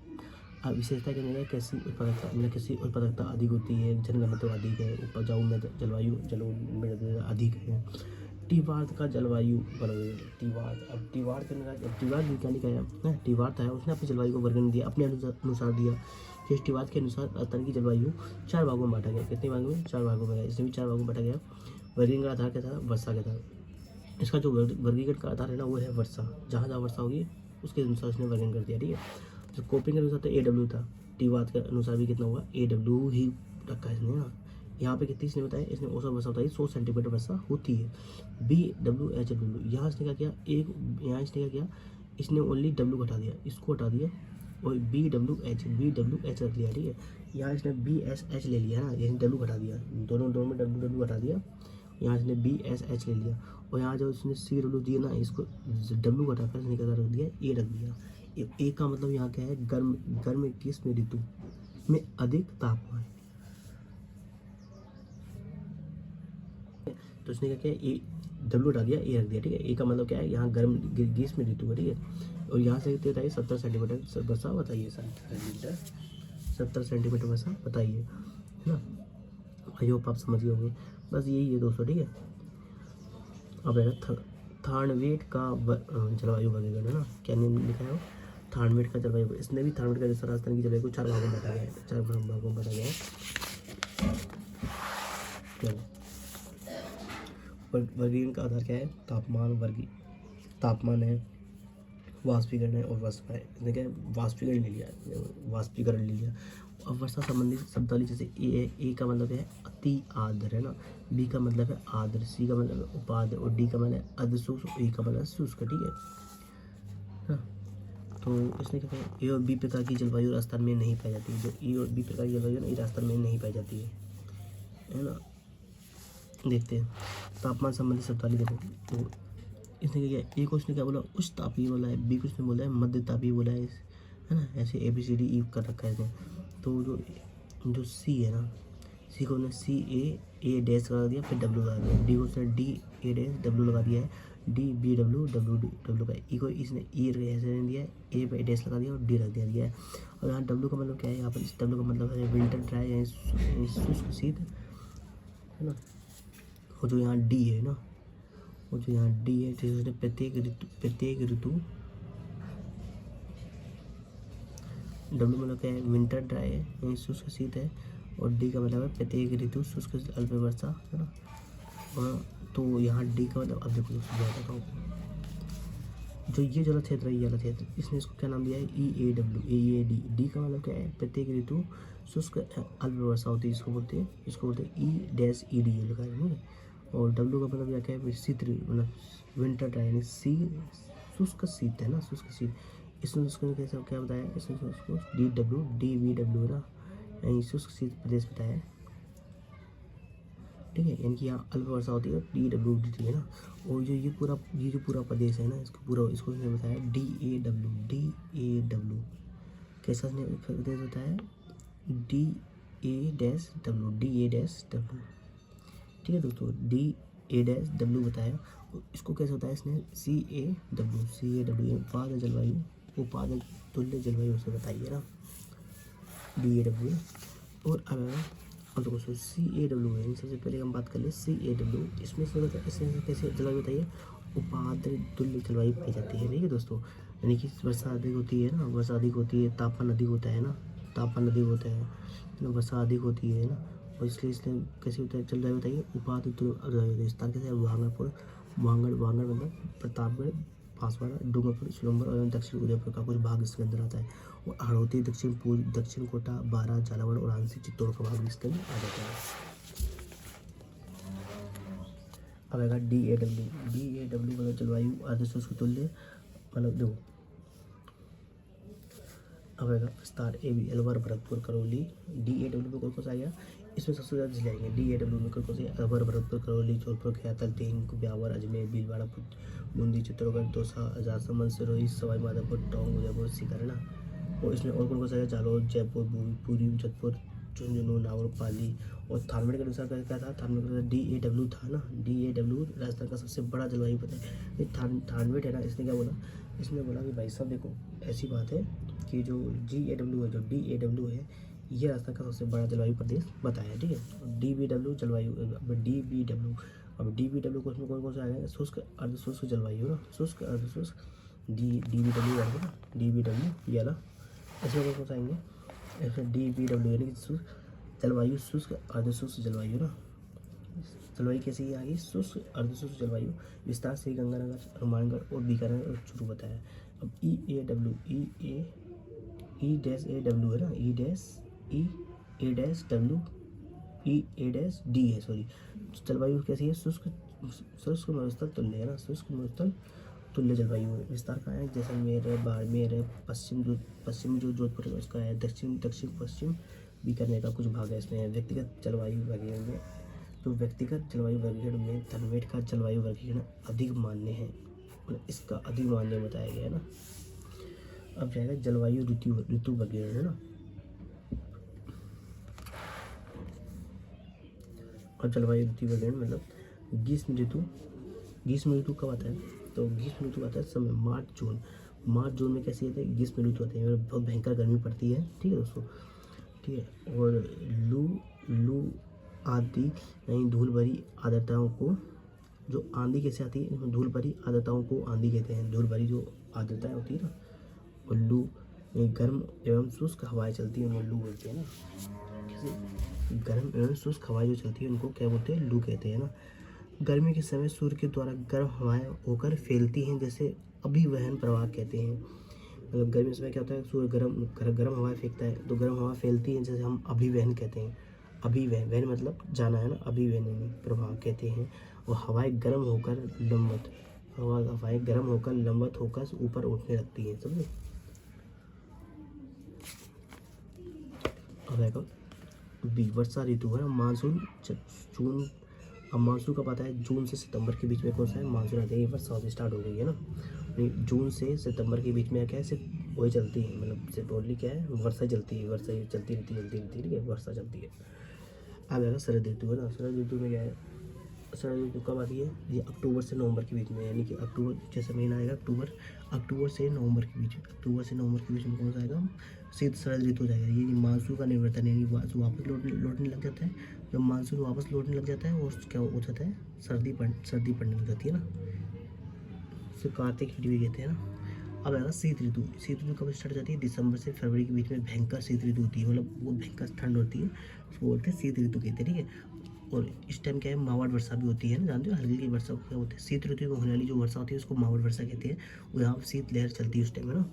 Speaker 1: अब विशेषता के अंदर कृषि उत्पादकता, मतलब कृषि उत्पादकता अधिक होती है, जनघनत्व अधिक है, उपजाऊ में जलवायु में अधिक है, टीवार्थ का जलवायु बढ़ोगे, टीवार्थ। अब टीवार्थ के अनुसार, अब टीवार्थ वैज्ञानिक है ना, टीवार्थ है, उसने अपनी जलवायु को वर्णन दिया, अपने अनुसार दिया कि इस टीवार्थ के अनुसार राजस्थान की जलवायु 4 भागों में बांटा गया। कितने भागों में, 4 भागों में, इसमें भी 4 भागों में बांटा गया। वर्गीकरण का आधार क्या था, वर्षा का था। इसका जो वर्गीकरण का आधार है ना, वो है वर्षा, जहाँ जहाँ वर्षा होगी उसके अनुसार उसने वर्णन कर दिया, ठीक है। जो कोपिंग के अनुसार तो AW था, टीवार्थ के अनुसार भी कितना हुआ, AW ही रखा है इसने ना। यहाँ पे कितनी इसने बताया, इसने औसत वर्षा बताई 100 सेंटीमीटर वर्षा होती है। BWHW, यहाँ इसने क्या किया, यहाँ इसने क्या किया, इसने ओनली W घटा दिया, इसको हटा दिया, और BWH रख लिया, ठीक है। यहाँ इसने BSH ले लिया ना, यही W घटा दिया, दोनों में W घटा दिया, यहाँ इसने BSH ले लिया, और यहाँ जो इसने CW दिया ना, इसको W घटा कर इसने क्या रख दिया, A रख दिया। A का मतलब यहाँ क्या है, गर्म ग्रीष्म ऋतु में अधिक तापमान। तो उसने क्या किया, W हटा दिया, A रख दिया, ठीक है। A का मतलब क्या है, यहाँ गर्म ग्रीष्म ऋतु है, ठीक है। और यहाँ से कितनी बताइए, 70 सेंटीमीटर वर्षा बताइए, 70 सेंटीमीटर वर्षा बताइए, है ना। आई होप आप समझ गए होंगे, बस यही है दोस्तों, ठीक है। अब है थानवेट का जलवायु वर्गीकरण, है ना, क्या नाम लिखा है वो, थानवेट का जलवायु। इसने भी थानवेट का जैसा राजस्थान की जलवायु को 4 भागों में बांटा गया है, 4 भागों में बांटा गया है। वर्गीकरण का आधार क्या है, तापमान है, वाष्पीकरण है और वर्षा है। इसने क्या वाष्पीकरण ले लिया। अब वर्षा संबंधी शब्दावली जैसे ए का मतलब है अति आर्द्र, है ना, बी का मतलब है आर्द्र, सी का मतलब है उपाद्र, और डी का मतलब है अधशुष्क, और ई का मतलब है शुष्क, ठीक है हाँ। तो इसने क्या कहा, ए और बी प्रकार की जलवायु राजस्थान में नहीं पाई जाती है। जो ए और बी प्रकार की जलवायु ना, ये राजस्थान में नहीं पाई जाती है ना। देखते हैं तापमान संबंधी शब्दावली, देखो तो इसने क्या किया, ए को उसने क्या बोला, उच्च तापीय बोला है, बी को उसने बोला है मध्य तापीय बोला है ना, ऐसे ABCD कर रखा है इसने। तो जो सी है ना, सी को उसने CA डैश लगा दिया, फिर W लगा दिया, डी को उसने DA डैश W लगा दिया है, DBW का, ई को इसने E ऐसे नहीं दिया है, A पे डैश लगा दिया और D रख दिया है। और यहाँ W का मतलब क्या है, यहाँ पर इस W का मतलब है विंटर ड्राई यानी शुष्क शीत, है ना। और जो यहाँ D है ना, और जो यहाँ D है, जिसने प्रत्येक ऋतु, W मतलब क्या है, विंटर ड्राई है यानी शुष्क शीत है, और D का मतलब है प्रत्येक ऋतु शुष्क अल्प वर्षा, है ना। और तो यहाँ D का मतलब, अब देखो दोस्तों बताता हूँ, जो ये जल क्षेत्र है, ये जल क्षेत्र, इसने इसको क्या नाम दिया है, EAD। D का मतलब क्या है, प्रत्येक ऋतु शुष्क अल्प वर्षा होती है, इसको बोलते हैं E-ED लिखा है। और W का मतलब क्या है, शीत मतलब विंटर ड्राई यानी शुष्क शीत, है ना, शुष्क शीत। इसमें उसको कैसे क्या बताया, इसमें उसको DBW ना, यानी शुष्क शीत प्रदेश बताया है, ठीक है। यानी कि यहाँ अल्प वर्षा होती है, DWD है ना। और जो ये पूरा प्रदेश है ना, इसको इसने बताया DAW कैसा प्रदेश बताया, DA-W, ठीक है दोस्तों, DA-W बताया। इसको कैसे बताया इसने, CAW उपाद्र तुल्य जलवायु से बताइए ना, DAW। और अब देखो CAW है, सबसे पहले हम बात कर ले CAW, इसमें से कैसे जलवायु बताइए, उपाद्र तुल्य जलवायु पाई जाती है, ठीक है दोस्तों। यानी कि वर्षा अधिक होती है ना, वर्षा अधिक होती है, तापमान अधिक होता है ना, वर्षा अधिक होती है ना, और इसलिए इसने कैसे होता है जलवायु बताइए, उपाद्र तुल्य जलवायु। स्थान कैसे, वांगड़ मतलब प्रतापगढ़, बांसवाड़ा, डूंगरपुर, सुरंबर और दक्षिण उदयपुर का कुछ भाग इसके अंदर आता है। और हड़ौती, दक्षिण कोटा, बारा, झालावाड़ और आंशिक चित्तौड़ का भाग इसके अंदर आ जाता है। अब आएगा DAW मतलब जलवायु अर्धशुष्क तुल्य, मतलब देखो अब आएगा विस्तार A B Alwar Bharatpur Karauli DAW में कौन कौन सा आएगा, इसमें सबसे ज़्यादा जिले आएंगे DAW में कौन कौन से अलवर भरतपुर करौली जोधपुर खैतल तेंग ब्यावर अजमेर भीलवाड़ा बूंदी चित्तौड़गढ़ दौसा राजसमंद सिरोही सवाई माधोपुर टोंक उदयपुर सीकर है ना। और इसमें और कौन कौन सा है, जालौर जयपुर पुरी जयपुर झुंझुनू नागौर पाली। और थानवेड के अनुसार क्या था, थानवेड का DAW था ना, DAW राजस्थान का सबसे बड़ा जलवायु पता है। ये थानवेड है ना, इसने क्या बोला, इसने बोला कि भाई साहब देखो ऐसी बात है कि जो GAW है, जो DAW है, ये राजस्थान का सबसे बड़ा जलवायु प्रदेश बताया, ठीक है। DBW जलवायु, अब DBW को उसमें कौन कौन सा आएगा, शुष्क अर्धशुष्क जलवायु ना, शुष्क अर्धशुष्क DBW आएगा ना, DBW ये वाला। इसमें कौन कौन सा आएंगे, ऐसे DBW यानी कि जलवायु शुष्क अर्धशुष्क जलवायु ना। जलवायु कैसी आ गई, शुष्क अर्धशुष्क जलवायु। विस्तार से गंगानगर हनुमानगढ़ और बीकानेर और चूरू बताया। अब EAW E-AW है ना, E-A-W है सॉरी। जलवायु कैसी है, शुष्क मरुस्थल तुल्य है ना, शुष्क मरुस्थल तुल्य जलवायु है। विस्तार का है जैसलमेर है, बाड़मेर है, पश्चिम जो जोधपुर है उसका है, दक्षिण पश्चिम बीकानेर का कुछ भाग है इसमें। व्यक्तिगत जलवायु वर्गीकरण में, तो व्यक्तिगत जलवायु वर्गीकरण में थानवेड का जलवायु वर्गीकरण अधिक मान्य है, मतलब इसका अधिक मान्य बताया गया है ना। अब जाएगा जलवायु ऋतु वर्गीकरण है ना। और जलवायु ऋतु वर्गीकरण मतलब ग्रीष्म ऋतु कब आता है, तो ग्रीष्म ऋतु आता है समय मार्च जून में कैसी होती है, ग्रीष्म ऋतु आती है, बहुत भयंकर गर्मी पड़ती है, ठीक है दोस्तों, ठीक है। और लू आदि यानी धूल भरी आर्द्रताओं को, जो आंधी कैसे आती है, धूल भरी आर्द्रताओं को आंधी कहते हैं, धूल भरी जो आर्द्रताएं होती है ना। और लू गर्म एवं शुष्क हवाएं चलती हैं, उन्हें लू बोलते हैं ना। जैसे गर्म एवं शुष्क हवाएं जो चलती है उनको क्या बोलते हैं, लू कहते हैं ना। गर्मी के समय सूर्य के द्वारा गर्म हवाएं होकर फैलती हैं, जैसे अभिवहन प्रवाह कहते हैं। मतलब गर्मी के समय क्या होता है, सूर्य गर्म हवाएं फेंकता है तो गर्म हवा फैलती है, जैसे हम अभिवहन कहते हैं। अभिवहन मतलब जाना है ना, अभिवहन प्रवाह कहते हैं। और हवाएं गर्म होकर लंबवत होकर ऊपर उठने लगती हैं, समझे। अब वर्षा ऋतु है मानसून जून। अब मानसून का पता है जून से सितंबर के बीच में कौन सा है, मानसून आते हैं। वर्षा होती स्टार्ट हो गई है ना, जून से सितंबर के बीच में क्या है, सिर्फ वही चलती है, मतलब सिर्फ ओनली क्या है, वर्षा चलती है, वर्षा चलती रहती है, ठीक है, वर्षा चलती है। अब आएगा शरद ऋतु है ना, शरद ऋतु में क्या है, शरद ऋतु कब आती है, ये अक्टूबर से नवंबर के बीच में, यानी कि अक्टूबर जैसा महीना आएगा, अक्टूबर से नवंबर के बीच में कौन सा आएगा, शीत शरद ऋतु जाएगा। ये मानसून का निवर्तन यानी वापस लौटने लग जाता है। जब मानसून वापस लौटने लग जाता है और क्या हो जाता है, सर्दी पड़ने लग जाती है ना, इसे कार्तिक ऋतु भी कहते हैं ना। अब आएगा शीत ऋतु कब स्टार्ट हो जाती है, दिसंबर से फरवरी के बीच में भयंकर शीत ऋतु होती है, मतलब बहुत भयंकर ठंड होती है, उसको बोलते हैं शीत ऋतु कहते हैं, ठीक है। और इस टाइम क्या है, मावट वर्षा भी होती है ना, जानते हो, हल्की की वर्षा क्या होती है, शीत ऋतु में होने वाली जो वर्षा होती है उसको मावट वर्षा कहते हैं। वो यहाँ शीत लहर चलती है उस टाइम है ना।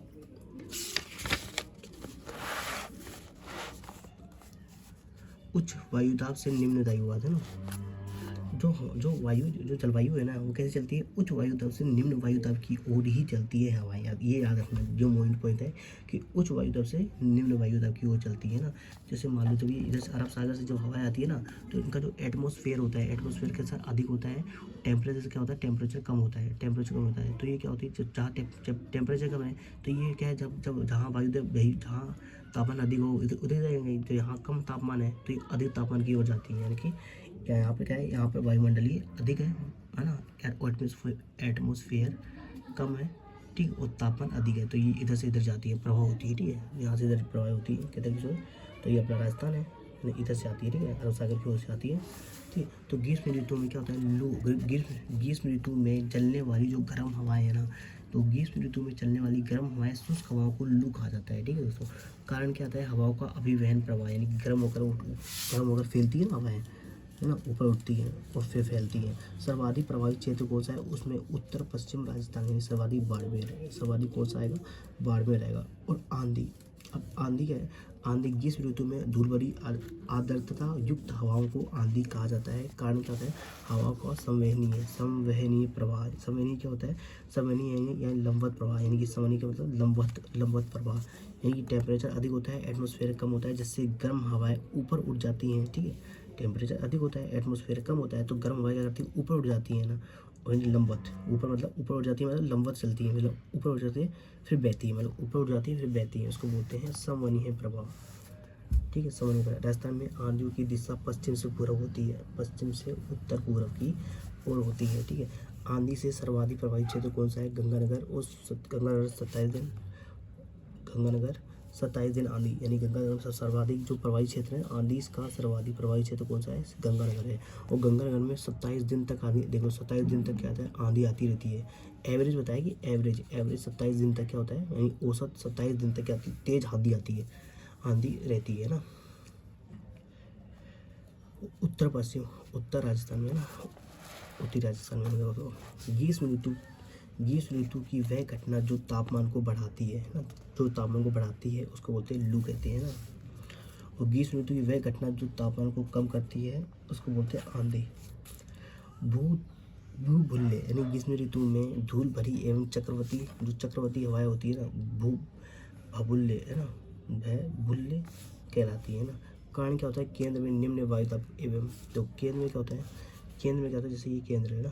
Speaker 1: उच्च वायुदाब से निम्न वायुदाब है ना, जो जलवायु है ना वो कैसे चलती है, उच्च वायुदाब से निम्न वायुदाब की ओर ही चलती है हवाएं। ये याद रखना जो पॉइंट है कि उच्च वायुदाब से निम्न वायुदाब की ओर चलती है ना। जैसे मान लो जब ये इधर से अरब सागर से जब हवाएं आती है ना, तो इनका जो एटमॉस्फेयर होता है, एटमॉस्फेयर के साथ अधिक होता है, टेम्परेचर से क्या होता है, टेम्परेचर कम होता है। तो ये क्या होती है, जहाँ टेम्परेचर कम है तो ये क्या है, जब जहाँ वायुदाब जहाँ तापमान अधिक हो उधर जाएंगे, तो यहाँ कम तापमान है तो ये अधिक तापमान की ओर जाती है, यानी कि यहाँ पे क्या है, यहाँ पे वायुमंडलीय अधिक है ना, एटमॉस्फेयर कम है, ठीक, और तापमान अधिक है, तो ये इधर से इधर जाती है, प्रवाह होती है, ठीक है, यहाँ से इधर प्रवाह होती है, कहते हैं। तो ये अपना राजस्थान है, इधर से आती है, ठीक है, अरब सागर की ओर से आती है, ठीक। तो ग्रीष्म ऋतु में क्या होता है, लू ग्रीष्म ऋतु में चलने वाली जो गर्म हवाएं है ना, तो ग्रीष्म ऋतु में चलने वाली गर्म हवाएं शुष्क हवाओं को लू कहा जाता है, ठीक है दोस्तों। कारण क्या आता है, हवाओं का अभिवहन प्रवाह, यानी गर्म होकर फैलती है हवाएं, है ना, ऊपर उठती है और फिर फैलती है। सर्वाधिक प्रभावित क्षेत्र कौन सा है, उसमें उत्तर पश्चिम राजस्थान यानी सर्वाधिक बाड़मेर है, सर्वाधिक कौन सा आएगा, बाड़मेर रहेगा। और आंधी, अब आंधी क्या है, आंधी ग्रीष्म ऋतु में धूल भरी आर्द्रता युक्त हवाओं को आंधी कहा जाता है। कारण क्या होता है? हवा का संवहनीय प्रवाह। संवहनीय क्या होता है? संवहनीय यानी लंबवत प्रवाह, यानी कि संवहनीय का मतलब लंबवत प्रवाह, यानी कि टेम्परेचर अधिक होता है, एटमॉस्फेयर कम होता है, जिससे गर्म हवाएं ऊपर उठ जाती हैं। ठीक है, टेम्परेचर अधिक होता है, एटमॉस्फेयर कम होता है, तो गर्म हवाएं क्या करती है? ऊपर उठ जाती है ना। और लंबवत, ऊपर मतलब ऊपर उठ जाती है, मतलब लंबवत चलती है, मतलब ऊपर उठ जाती है फिर बहती है, मतलब ऊपर उठ जाती है फिर बहती है, उसको बोलते हैं संवहनीय प्रवाह। ठीक है, संवहनीय प्रवाह। राजस्थान में आंधियों की दिशा पश्चिम से पूरब होती है, पश्चिम से उत्तर पूरब की ओर होती है। ठीक है, आंधी से सर्वाधिक प्रभावित क्षेत्र कौन सा है? गंगानगर। और गंगानगर 27 दिन, गंगानगर 27 दिन आंधी, यानी गंगानगर में सर्वाधिक जो प्रभावित क्षेत्र है आंधी का सर्वाधिक प्रभावित क्षेत्र कौन सा है? गंगानगर है। और गंगानगर में 27 दिन तक आंधी, देखो 27 दिन तक क्या होता है? आंधी आती रहती है। एवरेज बताया कि एवरेज 27 दिन तक क्या होता है, यानी औसत 27 दिन तक क्या आती है? तेज आंधी आती है, आंधी रहती है ना। उत्तर पश्चिम, उत्तर राजस्थान में ना, उत्तरी राजस्थान में तो ग्रीष्म ऋतु की वह घटना जो तापमान को बढ़ाती है ना, जो तापमान को बढ़ाती है उसको बोलते हैं लू कहते हैं ना। और ग्रीष्म ऋतु की वह घटना जो तापमान को कम करती है उसको बोलते हैं आंधी। भू भूभुल्ले, यानी ग्रीष्म ऋतु में धूल भरी एवं चक्रवर्ती हवाएं होती है ना, भूभुल्ले है ना, भूभुल्ले कहलाती है ना। कारण क्या होता है? केंद्र में निम्न वायुदाब एवं, तो केंद्र में क्या होता है? केंद्र में क्या होता है? जैसे ये केंद्र है ना,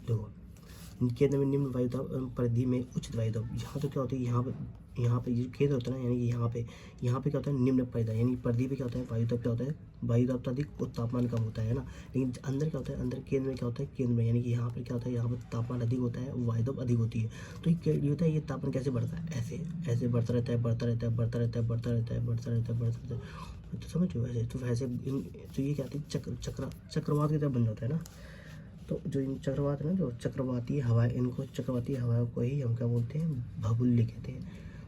Speaker 1: देखो केंद्र में निम्न वायुदाब एवं परिधि में उच्च वायुदाब। यहाँ तो क्या होता है? यहाँ पे ये केंद्र होता है ना, यानी कि यहाँ पे क्या होता है? निम्न परिधि, यानी परिधि पे क्या होता है? वायुदाब क्या होता है? वायुदाब तो अधिक और तापमान कम होता है ना। लेकिन अंदर क्या होता है? अंदर केंद्र में क्या होता है? केंद्र में, यानी कि यहाँ पे क्या होता है? यहाँ पर तापमान अधिक होता है, वायुदाब अधिक होती है। तो ये होता है, ये तापमान कैसे बढ़ता है? ऐसे बढ़ता रहता है, बढ़ता रहता है, बढ़ता रहता है, बढ़ता रहता है, बढ़ता रहता है, बढ़ता रहता है। तो समझ लो वैसे, तो वैसे तो ये क्या होती है? चक्रवात की तरह बन जाता है ना। तो जो इन चक्रवात है ना, जो चक्रवाती हवाएं, इनको चक्रवाती हवाओं को ही हम क्या बोलते हैं? भूभुल्ले कहते हैं।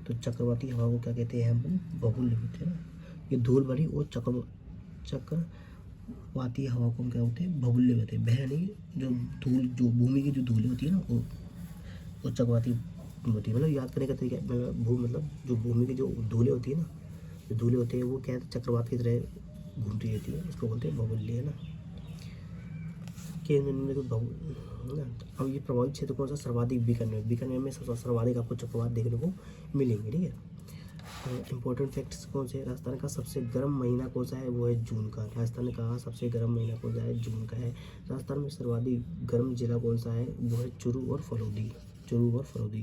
Speaker 1: तो चक्रवाती हवा को क्या कहते हैं? हम भूभुल्ले कहते हैं ना। ये धूल भरी और चक्रवाती हवा को हम क्या बोलते हैं? भूभुल्ले कहते हैं। बह नहीं, जो धूल, जो भूमि की जो धूलें होती है ना, वो चक्रवाती होती है। मतलब याद करने का तरीका, मतलब जो भूमि की जो धूलें होती है ना, जो धूलें होती है वो क्या है? चक्रवात की तरह घूमती रहती है, उसको बोलते हैं भूभुल्ले, है ना। केंद्र में तो है ना। अब ये प्रभावित क्षेत्र कौन सा? सर्वाधिक बीकानेर में सर्वाधिक आपको चक्रवात देखने को मिलेंगे। ठीक है, इंपॉर्टेंट फैक्ट्स कौन से? राजस्थान का सबसे गर्म महीना कौन सा है? वो है जून का। राजस्थान का सबसे गर्म महीना कौन सा है? जून का है। राजस्थान में सर्वाधिक गर्म जिला कौन सा है? वो है चूरू और फलोदी।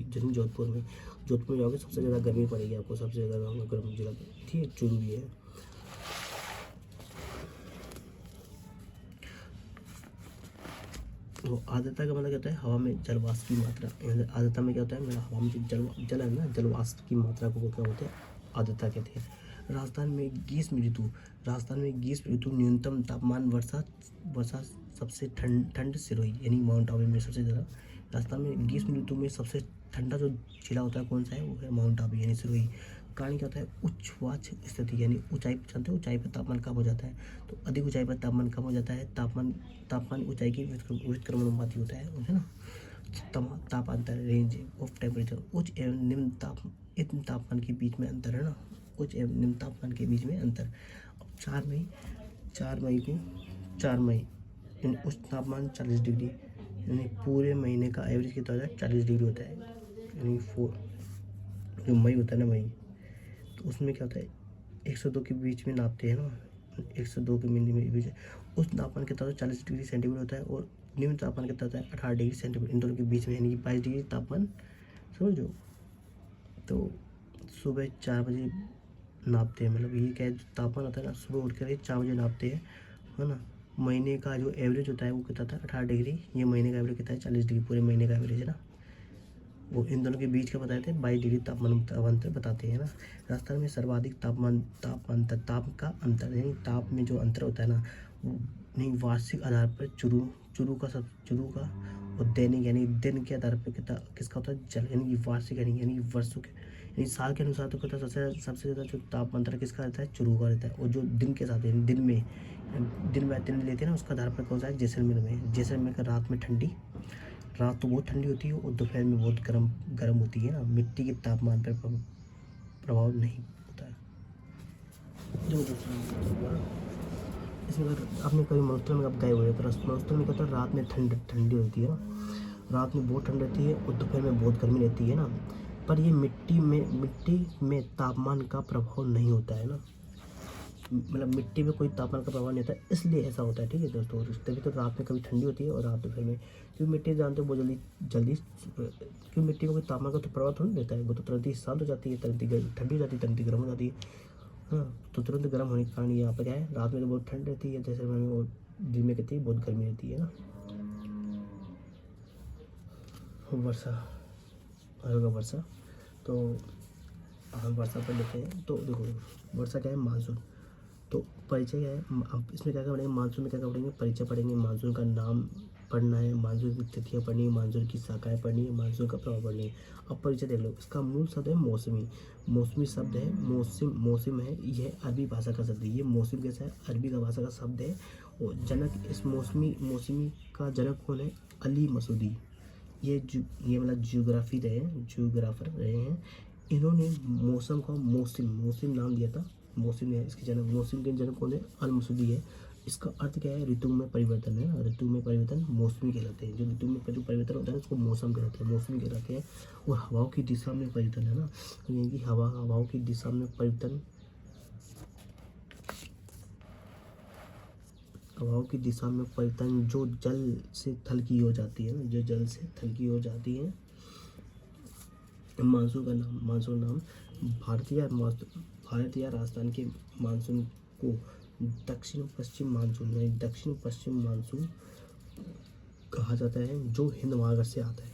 Speaker 1: जैसे जोधपुर में जाओगे सबसे ज़्यादा गर्मी पड़ेगी आपको, सबसे ज़्यादा गर्म जिला। ठीक है, चूरू भी है। वो आर्द्रता का मतलब क्या होता है? हवा में जलवाष्प की मात्रा। आर्द्रता में क्या होता है? मेरा हवा में जो जल है ना, जलवाष्प की मात्रा को क्या बोलते हैं? आर्द्रता कहते हैं। राजस्थान में ग्रीष्म ऋतु न्यूनतम तापमान वर्षा सबसे ठंड सिरोही, यानी माउंट आबू में सबसे ज़्यादा। राजस्थान में ग्रीष्म ऋतु में सबसे ठंडा जो जिला होता है कौन सा है? वो है माउंट आबू, यानी सिरोही। कारण क्या होता है? उच्च वाच स्थिति, यानी ऊंचाई पर चलते हैं, ऊंचाई पर तापमान कम हो जाता है। तो अधिक ऊंचाई पर तापमान कम हो जाता है। तापमान ऊंचाई की व्युत्क्रमानुपाती होता है ना। ताप अंतर, रेंज ऑफ टेम्परेचर, उच्च एवं निम्न तापमान के बीच में अंतर, है ना। उच्च एवं निम्न तापमान के बीच में अंतर। 4 मई उच्च तापमान 40 डिग्री, यानी पूरे महीने का एवरेज कितना होता है? 40 डिग्री होता है। यानी जो मई होता है ना, मई, तो उसमें क्या होता है? 102 के बीच में नापते हैं ना, 102 के मिली बीच। उस तापमान कितना होता है? 40 डिग्री सेंटीग्रेड होता है। और निम्न तापमान कितना होता है? 18 डिग्री सेंटीग्रेड। इन दोनों के बीच में, यानी कि 22 डिग्री तापमान, समझो। तो सुबह 4 बजे नापते हैं, मतलब ये क्या है? तापमान होता है ना, सुबह उठ कर 4 बजे नापते हैं, है ना। महीने का जो एवरेज होता है वो कितना था? 18 डिग्री। ये महीने का एवरेज कितना है? 40 डिग्री, पूरे महीने का एवरेज, है ना। वो इन दोनों के बीच का बताए थे, 22 डिग्री तापमान अंतर बताते हैं ना। राजस्थान में सर्वाधिक ताप का अंतर, यानी ताप में जो अंतर होता है ना, वो नहीं वार्षिक आधार पर चुरू का और दैनिक, यानी दिन के आधार पर किसका होता है? जल, यानी कि वार्षिक, यानी वर्षों के, यानी साल के अनुसार तो कहता है सबसे ज़्यादा जो ताप अंतर किसका रहता है? चुरू का रहता है। और जो दिन के साथ, यानी दिन में लेते हैं ना, उसका आधार पर कौन सा है? जैसलमेर का रात में ठंडी, रात तो बहुत ठंडी होती है और दोपहर में बहुत गर्म होती है ना। मिट्टी के तापमान पर प्रभाव नहीं होता है। देखो दोस्तों, इसमें अगर आपने कभी मरुस्थल में आप गए हुए तो मरुस्थल में क्या होता है, रात में ठंडी होती है ना, रात में बहुत ठंड रहती है और दोपहर में बहुत गर्मी रहती है ना। पर ये मिट्टी में तापमान का प्रभाव नहीं होता है ना, मतलब मिट्टी में कोई तापमान का प्रभाव नहीं होता है, इसलिए ऐसा होता है। ठीक है दोस्तों, तभी तो रात में कभी ठंडी होती है और रात दोपहर में, क्योंकि मिट्टी जानते हो बहुत जल्दी क्योंकि मिट्टी में कोई तापमान का तो प्रभाव थोड़ी रहता है, वो तो तुरंत ही शांत हो जाती है, तुरंत ही ठंडी हो जाती है, तुरंत ही गर्म हो जाती है। हाँ, तो तुरंत गर्म होने के कारण यहाँ पर क्या है, रात में तो बहुत ठंड रहती है जैसे में, और दिन में कहती है बहुत गर्मी रहती है ना। वर्षा, हल्का वर्षा, तो हम वर्षा पढ़ लेते हैं। तो देखो वर्षा क्या है, मानसून। तो परिचय क्या है, अब इसमें क्या क्या पढ़ेंगे, मानसून में क्या क्या पढ़ेंगे, परिचय पढ़ेंगे, मानसून का नाम पढ़ना है, मानसून की तिथियाँ पढ़नी है, मानसून की शाखाएँ पढ़नी है, मानसून का प्रभाव पढ़नी है। अब परिचय देख लो, इसका मूल शब्द है मौसमी। मौसमी शब्द है, मौसम है, यह अरबी भाषा का शब्द है। ये मौसम कैसा है, अरबी का भाषा का शब्द है। और जनक इस मौसमी का जनक कौन है, अली मसूदी। ये मतलब जियोग्राफर रहे हैं। इन्होंने मौसम का मौसम नाम दिया था। मौसम है इसके जनक, मौसम के जनक कौन है, अल मसूदी है। इसका अर्थ क्या है, ऋतु में परिवर्तन है ना, ऋतु में परिवर्तन मौसमी कहलाते हैं। जो ऋतु में जो परिवर्तन होता है उसको मौसम कहलाते हैं, मौसमी कहलाते हैं। और हवाओं की दिशा में परिवर्तन है ना, तो यानी कि हवाओं की दिशा में परिवर्तन, हवाओं की दिशा में परिवर्तन जो जल से थल की हो जाती है ना, जो जल से थल की हो जाती है। मानसून नाम भारत या राजस्थान के मानसून को दक्षिण पश्चिम मानसून कहा जाता है, जो हिंद महासागर से आता है।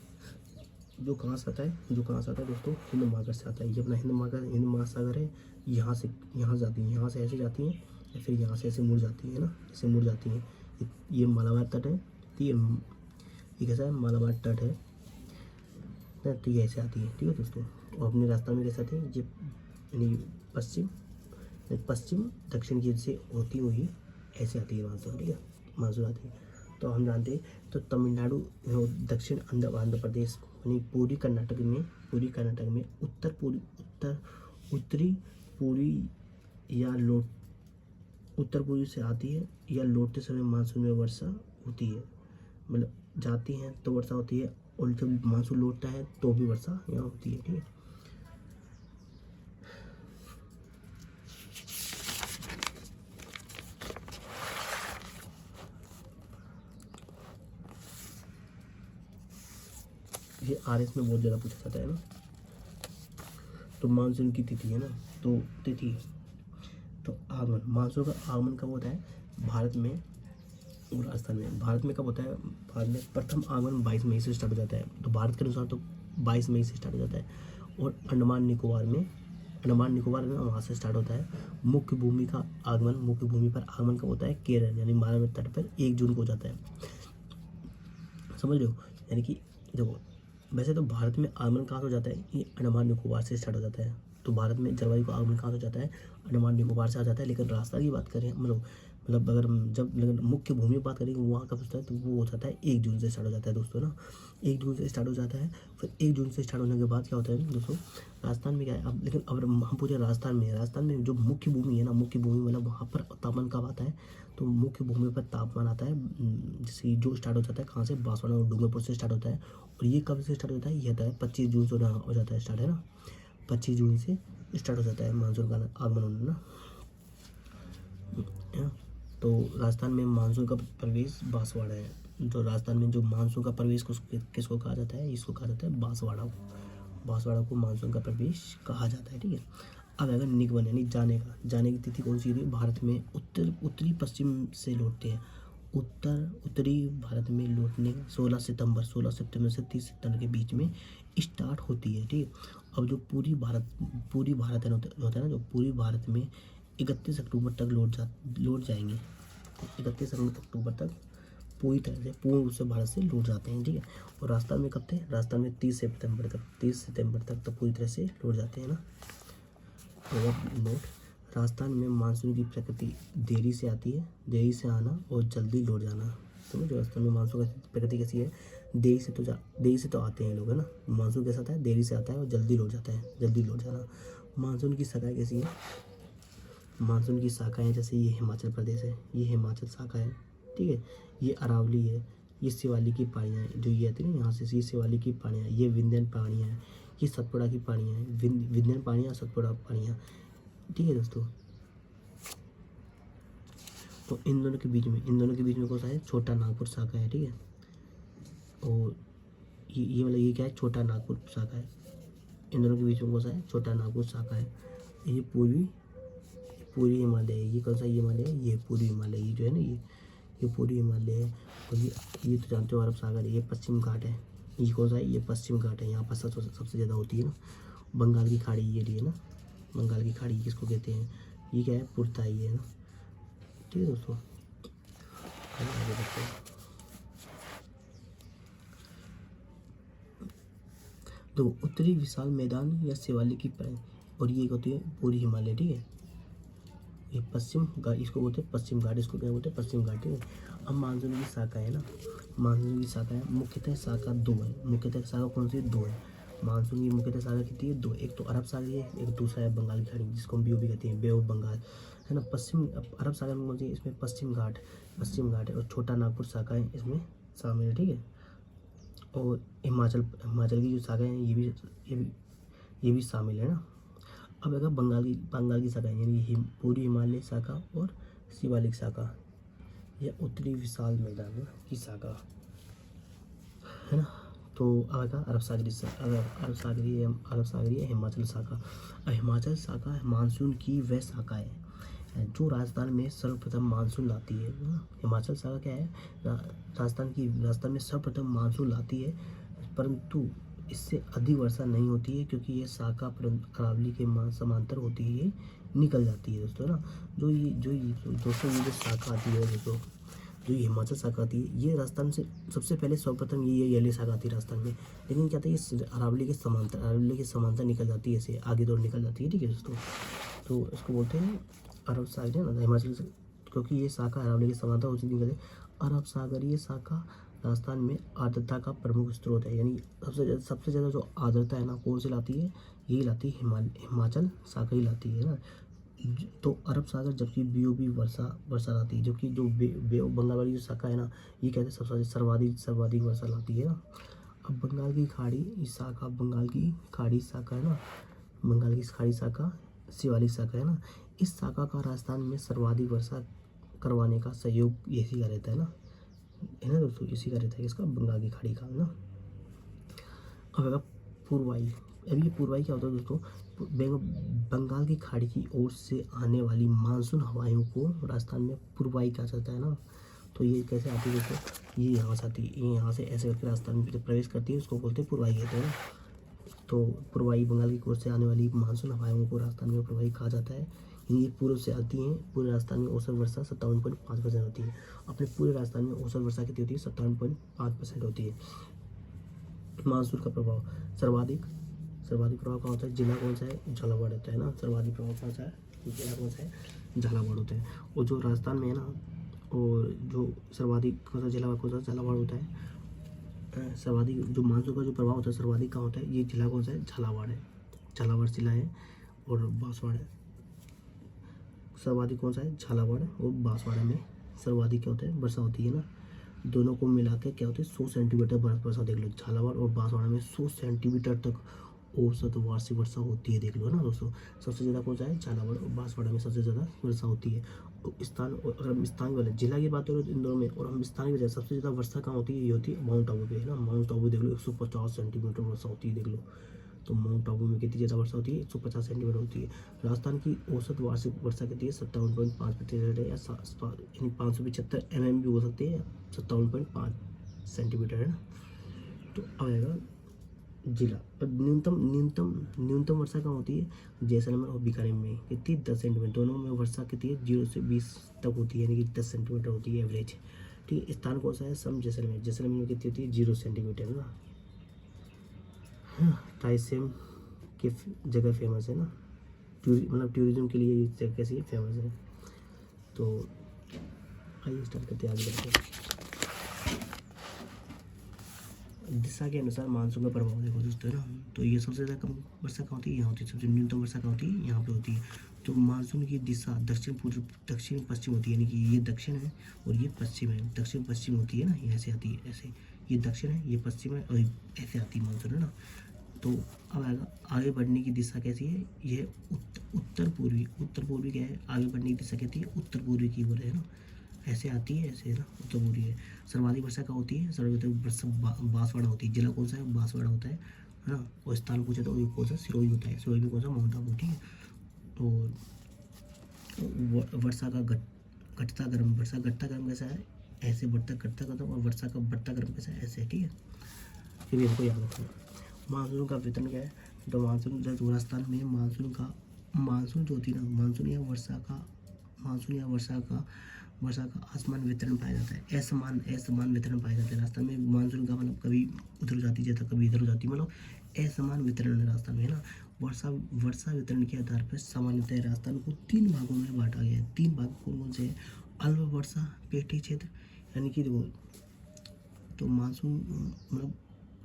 Speaker 1: जो कहाँ से आता है दोस्तों, हिंद महासागर से आता है। ये अपना हिंद महासागर है, यहाँ जाती है, यहाँ से ऐसे जाती हैं या फिर यहाँ से ऐसे मुड़ जाती है ना, ऐसे मुड़ जाती हैं। ये मालाबार तट है, तो ये कैसा है, मालाबार तट है, तो ये ऐसे आती है। ठीक है दोस्तों, और अपने राजस्थान में कैसे आती है, ये यानी पश्चिम दक्षिण की से होती हुई ऐसे आती है मानसून। ठीक है, मानसून आती है। तो हम जानते हैं, तो तमिलनाडु, दक्षिण आंध्र प्रदेश, यानी पूर्वी कर्नाटक में उत्तरी पूर्वी या उत्तर पूर्वी से आती है, या लौटते समय मानसून में वर्षा होती है। मतलब जाती हैं तो वर्षा होती है, और जब मानसून लौटता है तो भी वर्षा यहाँ होती है। ठीक है, ये आरएस में बहुत ज़्यादा पूछा जाता है ना। तो मानसून की तिथि है ना, तो तिथि, तो आगमन, मानसून का आगमन कब होता है, भारत में और राजस्थान में। भारत में कब होता है, भारत में प्रथम आगमन 22 मई से स्टार्ट हो जाता है। तो भारत के अनुसार तो 22 मई से स्टार्ट हो जाता है। और अंडमान निकोबार में वहाँ से स्टार्ट होता है। मुख्य भूमि पर आगमन कब होता है, केरल यानी मालदीव तट पर 1 जून को हो जाता है। समझ रहे हो, यानी कि देखो, वैसे तो भारत में आगमन कहाँ से हो जाता है, ये अंडमान निकोबार से स्टार्ट हो जाता है। तो भारत में जलवायु का आगमन कहाँ से हो जाता है, अंडमान निकोबार से आ जाता है। लेकिन रास्ता की बात करें, मतलब अगर हम लेकिन मुख्य भूमि की बात करें वहाँ कब होता है, तो वो हो जाता है 1 जून से स्टार्ट हो जाता है दोस्तों ना। 1 जून से स्टार्ट हो जाता है। फिर 1 जून से स्टार्ट होने के बाद क्या होता है दोस्तों, राजस्थान में क्या है अब, लेकिन अब हम पूरे राजस्थान में जो मुख्य भूमि है ना, मुख्य भूमि मतलब वहाँ पर तापमान कब आता है, तो मुख्य भूमि पर तापमान आता है जैसे जो स्टार्ट हो जाता है कहाँ से, बांसवाड़ा और डूंगरपुर से स्टार्ट होता है। और ये कब से स्टार्ट होता है, ये होता है 25 जून से हो जाता है स्टार्ट, है ना। 25 जून से स्टार्ट हो जाता है मानसून का आगमन होना ना। तो राजस्थान में मानसून का प्रवेश बांसवाड़ा है। तो राजस्थान में जो मानसून का प्रवेश किसको कहा जाता है, इसको कहा जाता है बांसवाड़ा को मानसून का प्रवेश कहा जाता है। ठीक है, अब अगर निगमन यानी जाने की तिथि कौन सी होती है, भारत में उत्तरी पश्चिम से लौटते हैं। उत्तरी भारत में लौटने 16 सितंबर से 30 सितंबर के बीच में स्टार्ट होती है। ठीक है, अब जो पूरी भारत है होता है ना, जो पूरी भारत में 31 अक्टूबर तक लौट जाएंगे। 31 अक्टूबर तक पूरी तरह से पूर्ण रूप से भारत से लौट जाते हैं। ठीक है, और राजस्थान में कब थे, राजस्थान में 30 सितंबर तक तो पूरी तरह से लौट जाते हैं ना। तो नोट, राजस्थान में मानसून की प्रकृति देरी से आती है, देरी से आना और जल्दी लौट जाना। तो जो राजस्थान में मानसून की प्रकृति कैसी है, देरी से तो आते हैं लोग, है ना। मानसून कैसा आता है, देरी से आता है और जल्दी लौट जाता है, जल्दी लौट जाना। मानसून की शाखाएं कैसी है, मानसून की शाखाएं जैसे ये हिमाचल प्रदेश है, ये हिमाचल शाखा है, ठीक है। ये अरावली है, ये शिवालिक की पहाड़ियाँ हैं जो ये आती है ना यहाँ से, ये शिवालिक की पहाड़ियाँ, ये विंध्यन पहाड़ियाँ हैं, ये सतपुड़ा की पहाड़ियाँ हैं, विंध्यन पहाड़ियाँ, सतपुड़ा पहाड़ियाँ, ठीक है दोस्तों। तो इन दोनों के बीच में कौन सा है, छोटा नागपुर शाखा है, ठीक है। और ये मतलब ये क्या है, छोटा नागपुर शाखा है। इन दोनों के बीच में कौन सा है, छोटा नागपुर शाखा है। ये पूर्वी हिमालय है, ये कौन सा हिमालय है, ये पूर्वी हिमालय, ये जो है ना ये पूर्वी हिमालय है। और ये तो जानते हो अरब सागर है, ये पश्चिम घाट है। ये कौन सा है, ये पश्चिम घाट है, यहाँ पर सबसे ज़्यादा होती है ना। बंगाल की खाड़ी ये रही है ना, बंगाल की खाड़ी किसको कहते हैं, ये क्या है, पुरताई है ना, ठीक है दोस्तों। आगे बढ़ते हैं। तो उत्तरी विशाल मैदान या शिवालिक की पहाड़ी, और ये होती है पूरी हिमालय, ठीक है। ये पश्चिम घाट, इसको बोलते हैं पश्चिम घाट, इसको क्या बोलते हैं, पश्चिम घाट, ठीक है। अब मानसून की शाखा है ना, मानसून की शाखा है, मुख्यतः शाखा दो है, मुख्यतः शाखा कौन सी, दो है। मानसून की मुख्यतः शाखा कितनी है, दो, एक तो अरब सागर है, एक दूसरा है बंगाल की खाड़ी जिसको हम बीओबी कहते हैं, बे ऑफ बंगाल, है ना। पश्चिम अरब सागर में कौन सी है, इसमें पश्चिम घाट है, और छोटा नागपुर शाखा है इसमें शामिल है, ठीक है। और हिमाचल की जो शाखा है ये भी शामिल है ना। अब अगर बंगाल की शाखा यानी पूर्वी हिमालय शाखा और शिवालिक शाखा या उत्तरी विशाल मैदान की शाखा, है ना। तो अब आएगा अरब सागरीय हिमाचल शाखा। हिमाचल शाखा मानसून की वह शाखा है जो राजस्थान में सर्वप्रथम मानसून लाती है ना। हिमाचल शाखा क्या है, राजस्थान में सर्वप्रथम मानसून लाती है, परंतु इससे अधिक वर्षा नहीं होती है क्योंकि ये शाखा अरावली के समांतर होती है, निकल जाती है दोस्तों ना। दोस्तों ये जो शाखा आती है दोस्तों, जो ये हिमाचल शाखा आती है, ये राजस्थान से सबसे पहले सर्वप्रथम ये शाखा आती है राजस्थान में, लेकिन क्या था, ये अरावली के समांतर निकल जाती है, ऐसे आगे दौड़ निकल जाती है, ठीक है दोस्तों। तो इसको बोलते हैं अरब सागर ना, हिमाचल से, क्योंकि ये शाखा अरावली के समांतर होती निकले। अरब सागरीय शाखा राजस्थान में आर्द्रता का प्रमुख स्रोत है, यानी सबसे ज़्यादा जो आर्द्रता है ना, कौन सी लाती है, यही लाती है, हिमाचल शाखा ही लाती है ना। तो अरब सागर जबकि बीओबी वर्षा लाती है, जबकि जो बे ऑफ बंगाल वाली जो शाखा है ना, ये कहते हैं सबसे सर्वाधिक वर्षा लाती है ना। अब बंगाल की खाड़ी शाखा, बंगाल की खाड़ी शाखा है ना, बंगाल की खाड़ी शाखा शिवालिक शाखा है ना, इस शाखा का राजस्थान में सर्वाधिक वर्षा करवाने का सहयोग इसी का रहता है ना, दोस्तों, इसी का रहता है, इसका बंगाल की खाड़ी का है ना। अब अगर पूर्वाई, अब ये पूर्वाई क्या होता है दोस्तों, बंगाल की खाड़ी की ओर से आने वाली मानसून हवाओं को राजस्थान में पूर्वाई कहा जाता है ना। तो ये कैसे आती है दोस्तों, ये यहाँ से आती है, ये यहाँ से ऐसे करके राजस्थान में जब प्रवेश करती है उसको बोलते हैं पूर्वाई कहते हैं। तो पूर्वाई, बंगाल की ओर से आने वाली मानसून हवाओं को राजस्थान में पूर्वाई कहा जाता है। ये पूर्व से आती हैं, पूरे राजस्थान में औसत वर्षा 57.5% होती है। अपने पूरे राजस्थान में औसत वर्षा कितनी होती है, 57.5% होती है। मानसून का प्रभाव, सर्वाधिक प्रभाव कहाँ होता है, जिला कौन सा है, झालावाड़ होता है ना। सर्वाधिक प्रभाव कौन सा है, जिला कौन सा है, झालावाड़ होता है। और जो राजस्थान में है ना, और जो सर्वाधिक कौन सा जिला, कौन सा, झालावाड़ होता है। सर्वाधिक जो मानसून का जो प्रभाव होता है सर्वाधिक कहाँ होता है, ये जिला कौन सा है, झालावाड़ है, झालावाड़ जिला है और बांसवाड़ा है। सर्वाधिक कौन सा है, झालावाड़ और बांसवाड़ा में सर्वाधिक क्या होता है, वर्षा होती है ना। दोनों को मिला के क्या होती है, 100 सेंटीमीटर वर्षा, देख लो, झालावाड़ और बांसवाड़ा में 100 सेंटीमीटर तक औसत वार्षिक वर्षा होती है, देख लो ना दोस्तों। सबसे ज़्यादा कौन सा है, झालावाड़ और बांसवाड़ा में सबसे ज़्यादा वर्षा होती है। और अगर हम स्थान वाले जिला की बात करें तो इन दोनों में, और हम स्थान की वजह सबसे ज़्यादा वर्षा कहाँ होती है, ये होती है माउंट आबू पे, है ना। माउंट आबू देख लो, 150 सेंटीमीटर वर्षा होती है, देख लो। तो माउंट आबू में कितनी ज़्यादा वर्षा होती है, 150 सेंटीमीटर होती है। राजस्थान की औसत वार्षिक वर्षा कितनी है, 57.5% है, यानी 575 mm भी हो सकते हैं, 57.5 सेंटीमीटर, है ना। तो आएगा जिला। और न्यूनतम वर्षा कहाँ होती है, जैसलमेर और बीकानेर में कितनी, 10 सेंटीमीटर। दोनों में वर्षा कितनी है, 0 से 20 तक होती है, यानी कि 10 सेंटीमीटर होती है एवरेज, ठीक है। स्थान कौन सा है, सम जैसलमेर में कितनी होती है, 0 सेंटीमीटर, है ना। रायसेन की जगह फेमस है ना, मतलब टूरिज्म के लिए ये जगह कैसी फेमस है। तो आइए स्टार्ट करते हैं, आगे बढ़ते हैं। दिशा के अनुसार मानसून का प्रभाव देखो दोस्तों ना। तो ये सबसे ज़्यादा कम वर्षा कहाँ होती है, यहाँ होती है। सबसे न्यूनतम वर्षा कहाँ होती है, यहाँ पे होती है। तो मानसून की दिशा दक्षिण पूर्व दक्षिण पश्चिम होती है, यानी कि ये दक्षिण है और ये पश्चिम है, दक्षिण पश्चिम होती है ना, ये ऐसे आती है, ऐसे ये दक्षिण है, ये पश्चिम है और ऐसे आती है मानसून, है ना। तो अब आगे बढ़ने की दिशा कैसी है, ये उत्तर पूर्वी, उत्तर पूर्वी क्या है, आगे बढ़ने की दिशा कहती है उत्तर पूर्वी की ओर, है ना, ऐसे आती है, ऐसे ना उत्तर पूर्वी है। सर्वाधिक वर्षा कहाँ होती है, सर्वाधिक वर्षा बांसवाड़ा होती है। जिला कौन सा है, बांसवाड़ा होता है ना। और स्थान पूछे तो कौन सा, सिरोही होता है, सिरोही में कौन सा, माउंट आबू, ठीक है। और वर्षा का घटता क्रम, वर्षा घटता क्रम कैसा है, ऐसे बढ़ता घटता क्रम, और वर्षा का बढ़ता क्रम कैसा है, ऐसे, ठीक है। ये भी हमको याद रखना है। मानसून का वितरण क्या है, तो मानसून जो राजस्थान में मानसून जो होती है ना, मानसून या वर्षा का असमान वितरण पाया जाता है, असमान वितरण पाया जाता है राजस्थान में। मानसून का मतलब कभी उधर हो जाती है जैसा कभी इधर हो जाती है, मतलब असमान वितरण है राजस्थान में, है ना। वर्षा वितरण के आधार पर सामान्यतः राजस्थान को 3 भागों में बांटा गया है। 3 भाग कौन कौन से हैं, अल्प वर्षा पेटी क्षेत्र, यानी कि देखो, तो मानसून मतलब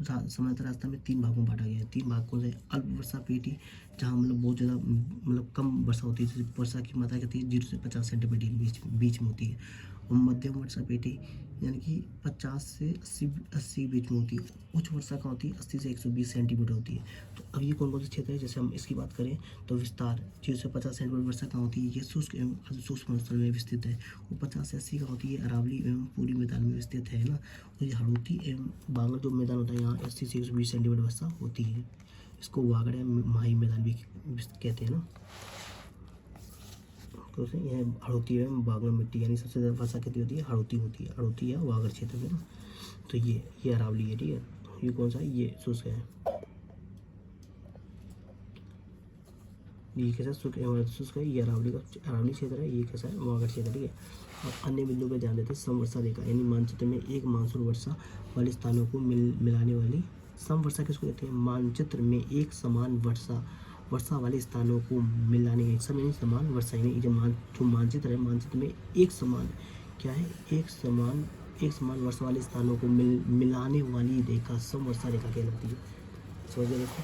Speaker 1: सामान्यतः राजस्थान में 3 भागों में बांटा गया है। 3 भाग कौन से, अल्प वर्षा पेटी, जहाँ मतलब बहुत ज़्यादा मतलब कम वर्षा होती है, जैसे वर्षा की मात्रा कहती है 0 से 50 सेंटीमीटर के बीच में होती है। और मध्यम वर्षा पेटी यानी कि 50 से 80 बीच में होती है। उच्च वर्षा कहाँ होती है, 80 से 120 सेंटीमीटर होती है। तो अब ये कौन कौन से क्षेत्र है, जैसे हम इसकी बात करें तो विस्तार 0 से 50 सेंटीमीटर वर्षा कहाँ होती है, ये शुष्क एवं अर्ध शुष्क मरुस्थल में विस्तृत है। और 50 से 80 कहाँ होती है, अरावली एवं पूरी मैदान में विस्तृत है ना। और ये हड़ौती एवं बांगर जो मैदान होता है, यहाँ 80 से 120 सेंटीमीटर वर्षा होती है। इसको वागड़ या माही मैदान भी कहते हैं ना। तो यह हड़ौती एवं वागड़ मिट्टी, यानी सबसे ज़्यादा वर्षा कितनी होती है, हड़ौती होती है, हड़ौती या वागड़ क्षेत्र में ना। तो ये अरावली है, ठीक है। ये कौन सा है, ये शुष्क है, ये कैसा शुष्क है, ये अरावली क्षेत्र है, ये कैसा है, वागड़ क्षेत्र, ठीक है। और अन्य बिंदु पर ध्यान देते हैं, समवर्षा रेखा, यानी मानचित्र में एक मानसून वर्षा वाले स्थानों को मिलाने वाली समवर्षा किसको कहते हैं, मानचित्र में एक समान वर्षा वाले स्थानों को मिलाने एक समान समान वर्षा, यानी जो मानचित्र है, मानचित्र में एक समान क्या है, एक समान वर्षा वाले स्थानों को मिलाने वाली रेखा समवर्षा रेखा कहलाती है। समझिए दोस्तों।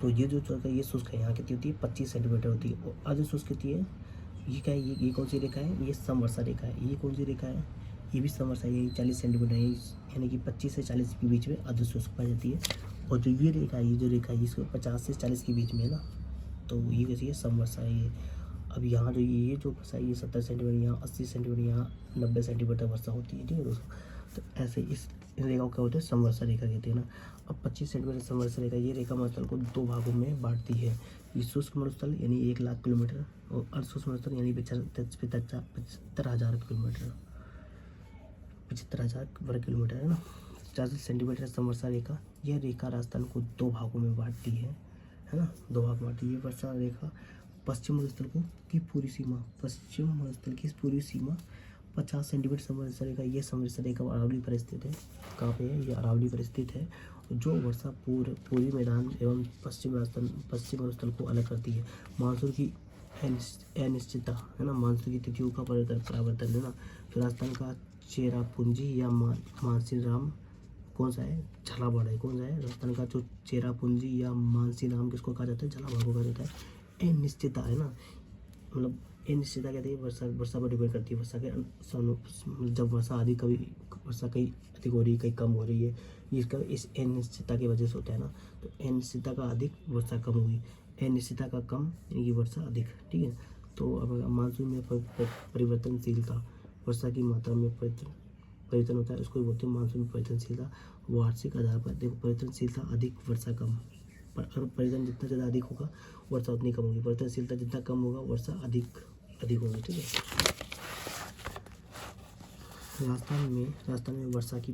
Speaker 1: तो ये जो चौथा ये शुष्क है, यहाँ कितनी होती है, 25 सेंटीमीटर होती है। और अर्ध शुष्क कितनी है, ये क्या है, ये कौन सी रेखा है, ये समवर्षा रेखा है। ये कौन सी रेखा है, ये भी समवर्षा है, ये 40 सेंटीमीटर है, यानी कि 25 से 40 के बीच में अर्ध शुष्क पाई जाती है। और जो ये रेखा है, ये जो रेखा है, इसको 50 से 40 के बीच में है ना, तो ये कैसी है, समवर्षा है ये। अब यहाँ जो ये जो वर्षा है, ये 70 सेंटीमीटर, यहाँ 80 सेंटीमीटर, यहाँ 90 सेंटीमीटर वर्षा होती है, ठीक है दोस्तों। तो ऐसे इस रेखा को क्या होता है, समवर्षा रेखा कहते हैं ना। अब 25 सेंटीमीटर समवर्षा रेखा, ये रेखा मरुस्थल को 2 भागों में बांटती है। ये शुष्क मरुस्थल यानी 1 लाख किलोमीटर, और अर्धशुष्क मरुस्थल यानी 75,000 किलोमीटर, 75,000 वर्ग किलोमीटर, है ना। 40 सेंटीमीटर समवर्षा रेखा, यह रेखा राजस्थान को 2 भागों में बांटती है ना, 2 भाग में बांटती है। ये वर्षा रेखा पश्चिम मरुस्थल की पूरी सीमा 50 सेंटीमीटर समवर्षा रेखा, ये समवर्षा रेखा अरावली पर स्थित है। कहाँ पे है, ये अरावली पर स्थित है। जो वर्षा पूर्वी मैदान एवं पश्चिम मरुस्थल को अलग करती है। मानसून की अनिश्चितता, है ना, मानसून की तिथियों का परिवर्तन, है ना। तो राजस्थान का चेरापूंजी या मानसीराम कौन सा है, झालावाड़ है। कौन सा है, राजस्थान का जो चेरापूंजी या मानसीराम किसको कहा जाता है, झालावाड़ को कहा जाता है। अनिश्चितता, है ना, मतलब अनिश्चितता कहते हैं वर्षा पर डिपेंड करती है। वर्षा के जब वर्षा अधिक कहीं अधिक हो रही है, कहीं कम हो रही है, ये इसका इस अनिश्चितता की वजह से होता है ना। तो अनिश्चितता का अधिक वर्षा कम होगी, अनिश्चितता का कम यानी कि वर्षा अधिक, ठीक है। तो अब मानसून में परिवर्तनशीलता, वर्षा की मात्रा में परिवर्तन होता है, उसको बोलते हैं मानसून परिवर्तनशीलता। वार्षिक आधार पर देखो, परिवर्तनशीलता अधिक वर्षा कम, पर अगर परिवर्तन जितना ज़्यादा अधिक होगा वर्षा उतनी कम होगी, परिवर्तनशीलता जितना कम होगा वर्षा अधिक होगी, ठीक है। राजस्थान में वर्षा की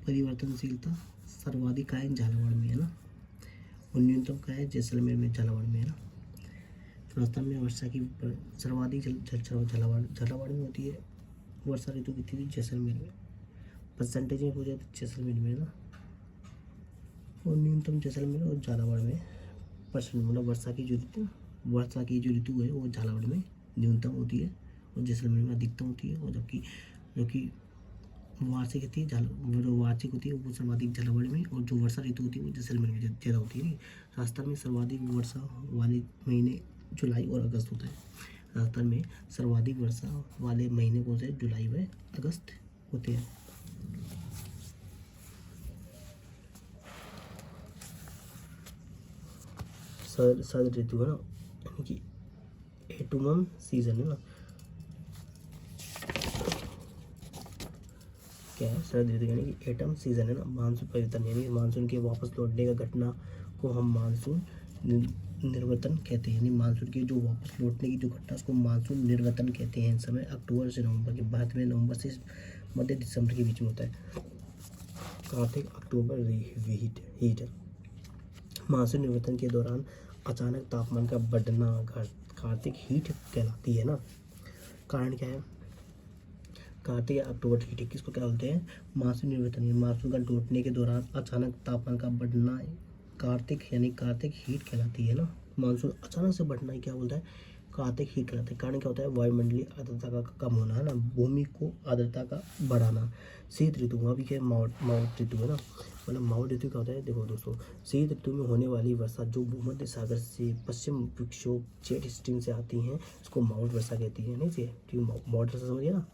Speaker 1: परिवर्तनशीलता सर्वाधिक का है झालावाड़ में, है ना, और न्यूनतम का है जैसलमेर में, झालावाड़ में, है ना। राजस्थान में वर्षा की सर्वाधिक झालावाड़ में होती है। वर्षा ऋतु की थी जैसलमेर में, परसेंटेज में पूछे तो जैसलमेर में, है ना। और न्यूनतम जैसलमेर और झालावाड़ में परसेंट, मतलब वर्षा की जो ऋतु है वो झालावाड़ में न्यूनतम होती है और जैसलमेर में अधिकतम होती है। और जबकि वार्षिक होती है वो जो वार्षिक होती है वो सर्वाधिक झालावाड़ में, और जो वर्षा ऋतु होती है वो जैसलमेर में ज़्यादा होती है। राजस्थान में सर्वाधिक वर्षा वाले महीने जुलाई और अगस्त होता है। राजस्थान में सर्वाधिक वर्षा वाले महीने कौन से? जुलाई व अगस्त होते हैं। शरद ऋतु है ना, यानी कि एटुमम सीजन है ना, क्या है? शरद ऋतु यानी कि एटम सीजन है ना। मानसून परिवर्तन यानी मानसून के वापस लौटने का घटना को हम मानसून निर्वर्तन कहते हैं। यानी मानसून के जो वापस लौटने की जो घटना उसको मानसून निर्वर्तन कहते हैं। समय अक्टूबर से नवंबर के, भारत में नवंबर से मध्य दिसंबर के बीच में होता है। कार्तिक अक्टूबर हीट। मानसून निर्वर्तन के दौरान अचानक तापमान का बढ़ना कार्तिक हीट कहलाती है ना। कारण क्या है? कार्तिक या अक्टूबर हीट किसको क्या बोलते हैं? मानसून निर्वर्तन, मानसून का लौटने के दौरान अचानक तापमान का बढ़ना कार्तिक यानी कार्तिक हीट कहलाती है ना। मानसून अचानक से बढ़ना ही क्या बोलता है? कार्तिक हीट कहलाता है। कारण क्या होता है? वायुमंडलीय आर्द्रता का कम होना है ना, भूमि को आर्द्रता का बढ़ाना। शीत ऋतु अभी क्या है? मावट ऋतु है ना। मतलब मावट ऋतु क्या होता है? देखो दोस्तों, शीत ऋतु में होने वाली वर्षा जो भूमध्य सागर से पश्चिम विक्षोभ जेट स्ट्रीम से आती हैं उसको मावट वर्षा कहती है। नहीं ठीक, मावट वर्षा समझिए ना,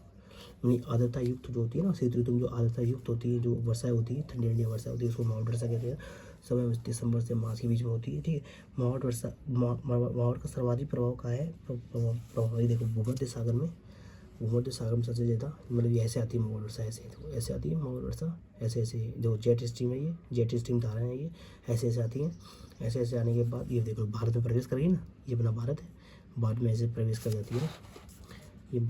Speaker 1: यानी आर्द्रता युक्त जो होती है ना, शीत ऋतु में जो आर्द्रता युक्त होती है, जो वर्षा होती है, ठंडी ठंडी वर्षा होती है, उसको मावट वर्षा कहते हैं। समय दिसंबर से मार्च के बीच में होती है। ठीक है, मावट वर्षा मावट का सर्वाधिक प्रभाव कहाँ है? प्रभाव देखो भूमध्य सागर में, भूमध्य सागर में सबसे ज़्यादा, मतलब ये ऐसे आती है मावट वर्षा, ऐसे देखो ऐसे आती है मावट वर्षा, ऐसे ऐसे जो जेट स्ट्रीम है, ये जेट स्ट्रीम धाराएं हैं, ये ऐसे ऐसे आती हैं। ऐसे ऐसे आने के बाद ये देखो भारत में प्रवेश करेगी ना, ये अपना भारत है, भारत में ऐसे प्रवेश कर जाती है ना। ये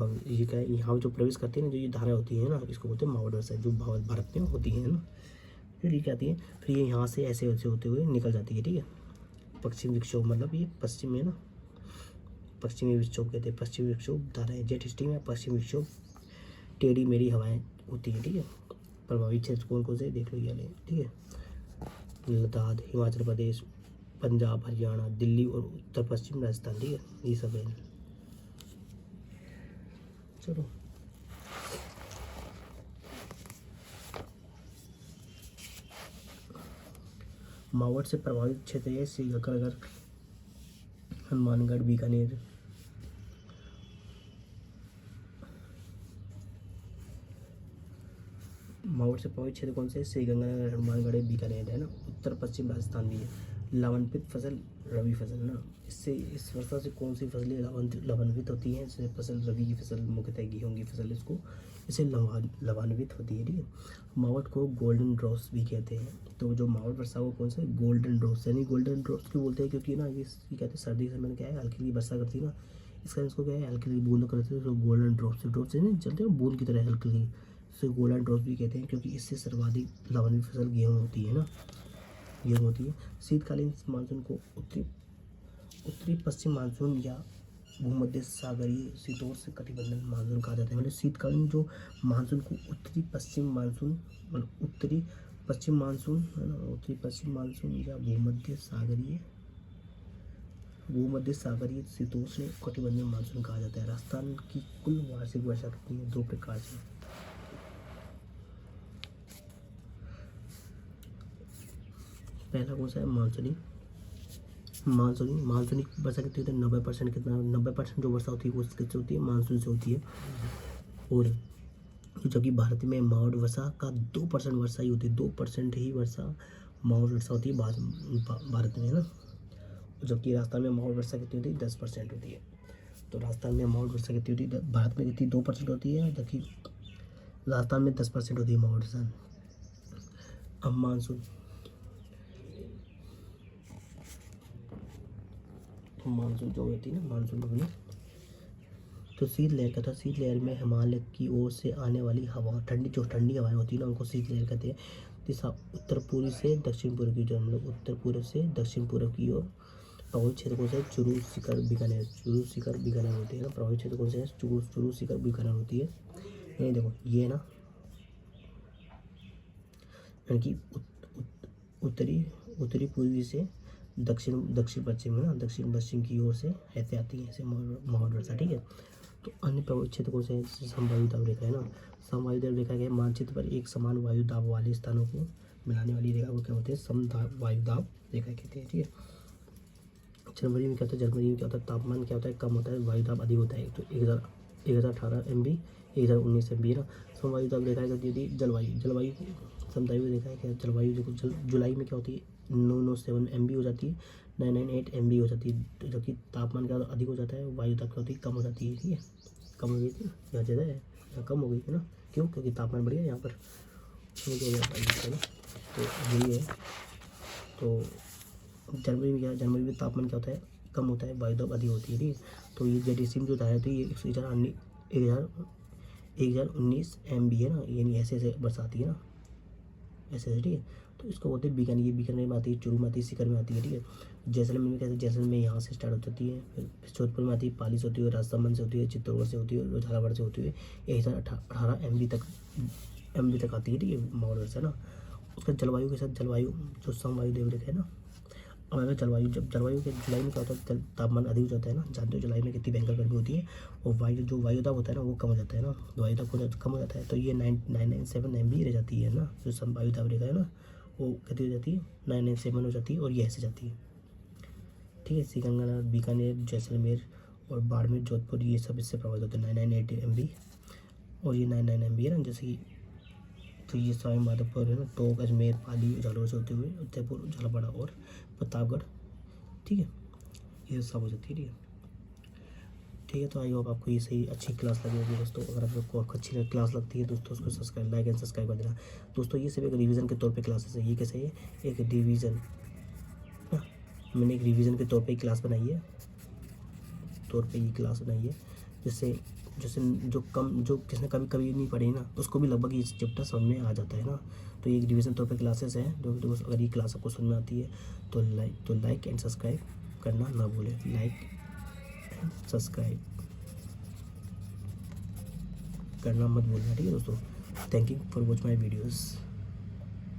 Speaker 1: क्या है? यहाँ जो प्रवेश करती है ना, जो ये धाराएं होती है ना, इसको बोलते हैं मावट वर्षा, जो भारत में होती है ना। फिर ये क्या आती है? फिर ये यहाँ से ऐसे ऐसे होते हुए निकल जाती है। ठीक है, पश्चिम विक्षोभ, मतलब ये पश्चिम में ना, पश्चिमी विक्षोभ कहते हैं। पश्चिमी विक्षोभ धाराएं जेट स्ट्रीम या पश्चिमी विक्षोभ टेढ़ी मेढ़ी हवाएं होती है। ठीक है, प्रभावित क्षेत्र कौन कौन से देख लो ये वाले। ठीक है, लद्दाख, हिमाचल प्रदेश, पंजाब, हरियाणा, दिल्ली और उत्तर पश्चिम राजस्थान। ठीक है, ये सब है। चलो मावट से प्रभावित क्षेत्र है श्रीगंगानगर, हनुमानगढ़, बीकानेर। मावट से प्रभावित क्षेत्र कौन से? श्रीगंगानगर, हनुमानगढ़, बीकानेर है ना। उत्तर पश्चिम राजस्थान भी है। लवणवित फसल रबी फसल ना, इससे इस वर्षा से कौन सी फसलें लवणवित होती हैं? जैसे फसल रबी की फसल, मुख्यतः गेहूँ की फसल, इसको इसे लवणवित होती है। ठीक है, मावट को गोल्डन ड्रॉप्स भी कहते हैं। तो जो मावट वर्षा को कौन से? गोल्डन ड्रॉप्स, यानी गोल्डन ड्रॉप्स क्यों बोलते हैं? क्योंकि ना ये कहते हैं सर्दी के समय क्या है, हल्की हल्की वर्षा करती है ना, इसका इसको क्या है, हल्की हल्की बूंद करते हैं, तो गोल्डन ड्रॉप्स, ड्रॉप्स नहीं चलते हैं बूंद की तरह हल्की हल्की, इसे गोल्डन ड्रॉप्स भी कहते हैं। क्योंकि इससे सर्वाधिक लवणवित फसल गेहूँ होती है ना, गेहूँ होती है। शीतकालीन मानसून को उत्तरी पश्चिम मानसून या भूमध्य सागरीय शीतोष्ण कटिबंधीय मानसून कहा जाता है। मतलब शीतकालीन जो मानसून को उत्तरी पश्चिम मानसून, मतलब उत्तरी पश्चिम मानसून है ना, उत्तरी पश्चिम मानसून या भूमध्य सागरीय शीतोष्ण कटिबंधीय मानसून कहा जाता है। राजस्थान की कुल वार्षिक वर्षा कितनी है? 2 प्रकार से। पहला कौन सा है? मानसूनी वर्षा कितनी होती है? 90%। कितना? 90% जो वर्षा होती है वो किससे होती है? मानसून से होती है। और जबकि भारत में मावट वर्षा का 2% वर्षा ही होती है, 2% ही वर्षा मावट वर्षा होती है भारत में, है ना। जबकि राजस्थान में मावट वर्षा कितनी होती है? 10% होती है। तो राजस्थान में मावट वर्षा कितनी होती है? भारत में कितनी? 2% होती है, जबकि राजस्थान में 10% होती है मावट वर्षा। अब मानसून जो होती है ना, मानसून में तो शीत लहर कहता है। शीत लहर में हिमालय की ओर से आने वाली हवा, ठंडी हवाएं होती है ना, उनको शीत लहर कहते हैं। दिशा उत्तर पूर्व से दक्षिण पूर्व की ओर, मतलब उत्तर पूर्व से दक्षिण पूर्व की ओर। प्रभावित क्षेत्र कौन से? चुरू, सीकर, बीकानेर होती है ना। प्रभावित क्षेत्र कौन से? चुरू, सीकर, बीकानेर होती है। ये देखो ये ना, यानी कि उत्तरी पूर्वी से दक्षिण पश्चिम है ना, दक्षिण पश्चिम की ओर से ऐसे आती है, ऐसे मावट वर्षा। ठीक है, तो अन्य प्रभावित क्षेत्र कौन से हैं, जैसे समवायु दाब रेखा है ना, समवायु दाब रेखा के मानचित्र पर एक समान वायु दाब वाले स्थानों को मिलाने वाली रेखा को क्या होते हैं, वायु दाब रेखा कहते हैं। ठीक है, जनवरी में क्या होता है, जनवरी में क्या होता है, तापमान क्या होता है, कम होता है, वायु दाब अधिक होता है। तो 1018 MB, 1019 MB है ना। समवायु दाब रेखा कहती होती है जलवायु समवायु रेखा है क्या, जलवायु देखो जुलाई में क्या होती है, 997 MB हो जाती है, 998 MB हो जाती है, जबकि तापमान क्या अधिक हो जाता है, वायु दाब क्या होती है, कम हो जाती है। ठीक है, कम हो गई थी, यहाँ ज़्यादा है, यहाँ कम हो गई है ना, क्यों, क्योंकि तापमान बढ़ गया यहाँ पर, समझ हो जाता है ना। तो यही है। तो जनवरी में क्या, जनवरी में तापमान क्या होता है, कम होता है, वायु दाब अधिक होती है। ठीक है, तो ये जेडीसी में जो धारा थी ये 1019 MB है ना, यानी ऐसे बरसाती है ना, ऐसे। ठीक है, तो इसको बोलते हैं बीकानेर, ये बीकानेर में आती है, चूरू में आती है, सीकर में आती है। ठीक है, जैसलमेर में कैसे, जैसलमेर यहाँ से स्टार्ट हो जाती है, फिर जोधपुर में आती है, पाली से होती है, राजसमंद से होती है, चित्तौड़गढ़ से होती है और झालावाड़ से होती है, 1018 MB तक आती है। ठीक है, मॉडल से ना। उसका जलवायु के साथ, जलवायु जो समवायु देव रेखा है ना, अब अगर जलवायु के जुलाई में क्या होता है, तापमान अधिक हो जाता है ना, जानते हो जुलाई में कितनी भयंकर गर्मी होती है, और वायु दाब होता है ना वो कम हो जाता है ना, वायु दाब कम हो जाता है, तो ये 997 MB रह जाती है ना, जो वायु दाब रेखा है ना वो कितनी हो जाती है, 997 हो जाती है, और ये ऐसे जाती है। ठीक है, सिकंदरा, बीकानेर, जैसलमेर और बाड़मेर, जोधपुर, ये सब इससे प्रभावित होते हैं, 998 MB और ये 99 MB है ना, जैसे कि तो ये सारे माधवपुर है ना, टोंक, अजमेर, पाली, झालोर से होते हुए उदयपुर, झालावाड़ और प्रतापगढ़। ठीक है, ये सब हो जाती है। ठीक है, तो आई होप आपको ये सही अच्छी क्लास लगी होगी दोस्तों। अगर आपको अच्छी क्लास लगती है दोस्तों, उसको सब्सक्राइब, लाइक एंड सब्सक्राइब कर देना दोस्तों। ये सिर्फ एक रिवीजन के तौर पे क्लासेस है, ये कैसे है, एक रिवीजन, मैंने एक रिवीजन के तौर पे क्लास बनाई है, ये क्लास बनाई है, जिससे जो जिसने कभी नहीं पढ़ी ना, उसको भी लगभग ये चैप्टर समझ में आ जाता है ना। तो ये रिवीजन तौर पे क्लासेस हैं, जो दोस्त अगर ये क्लास आपको समझ में आती है तो लाइक एंड सब्सक्राइब करना ना भूलें, लाइक एंड सब्सक्राइब करना मत भूलना। ठीक है दोस्तों, thank you for watch my videos.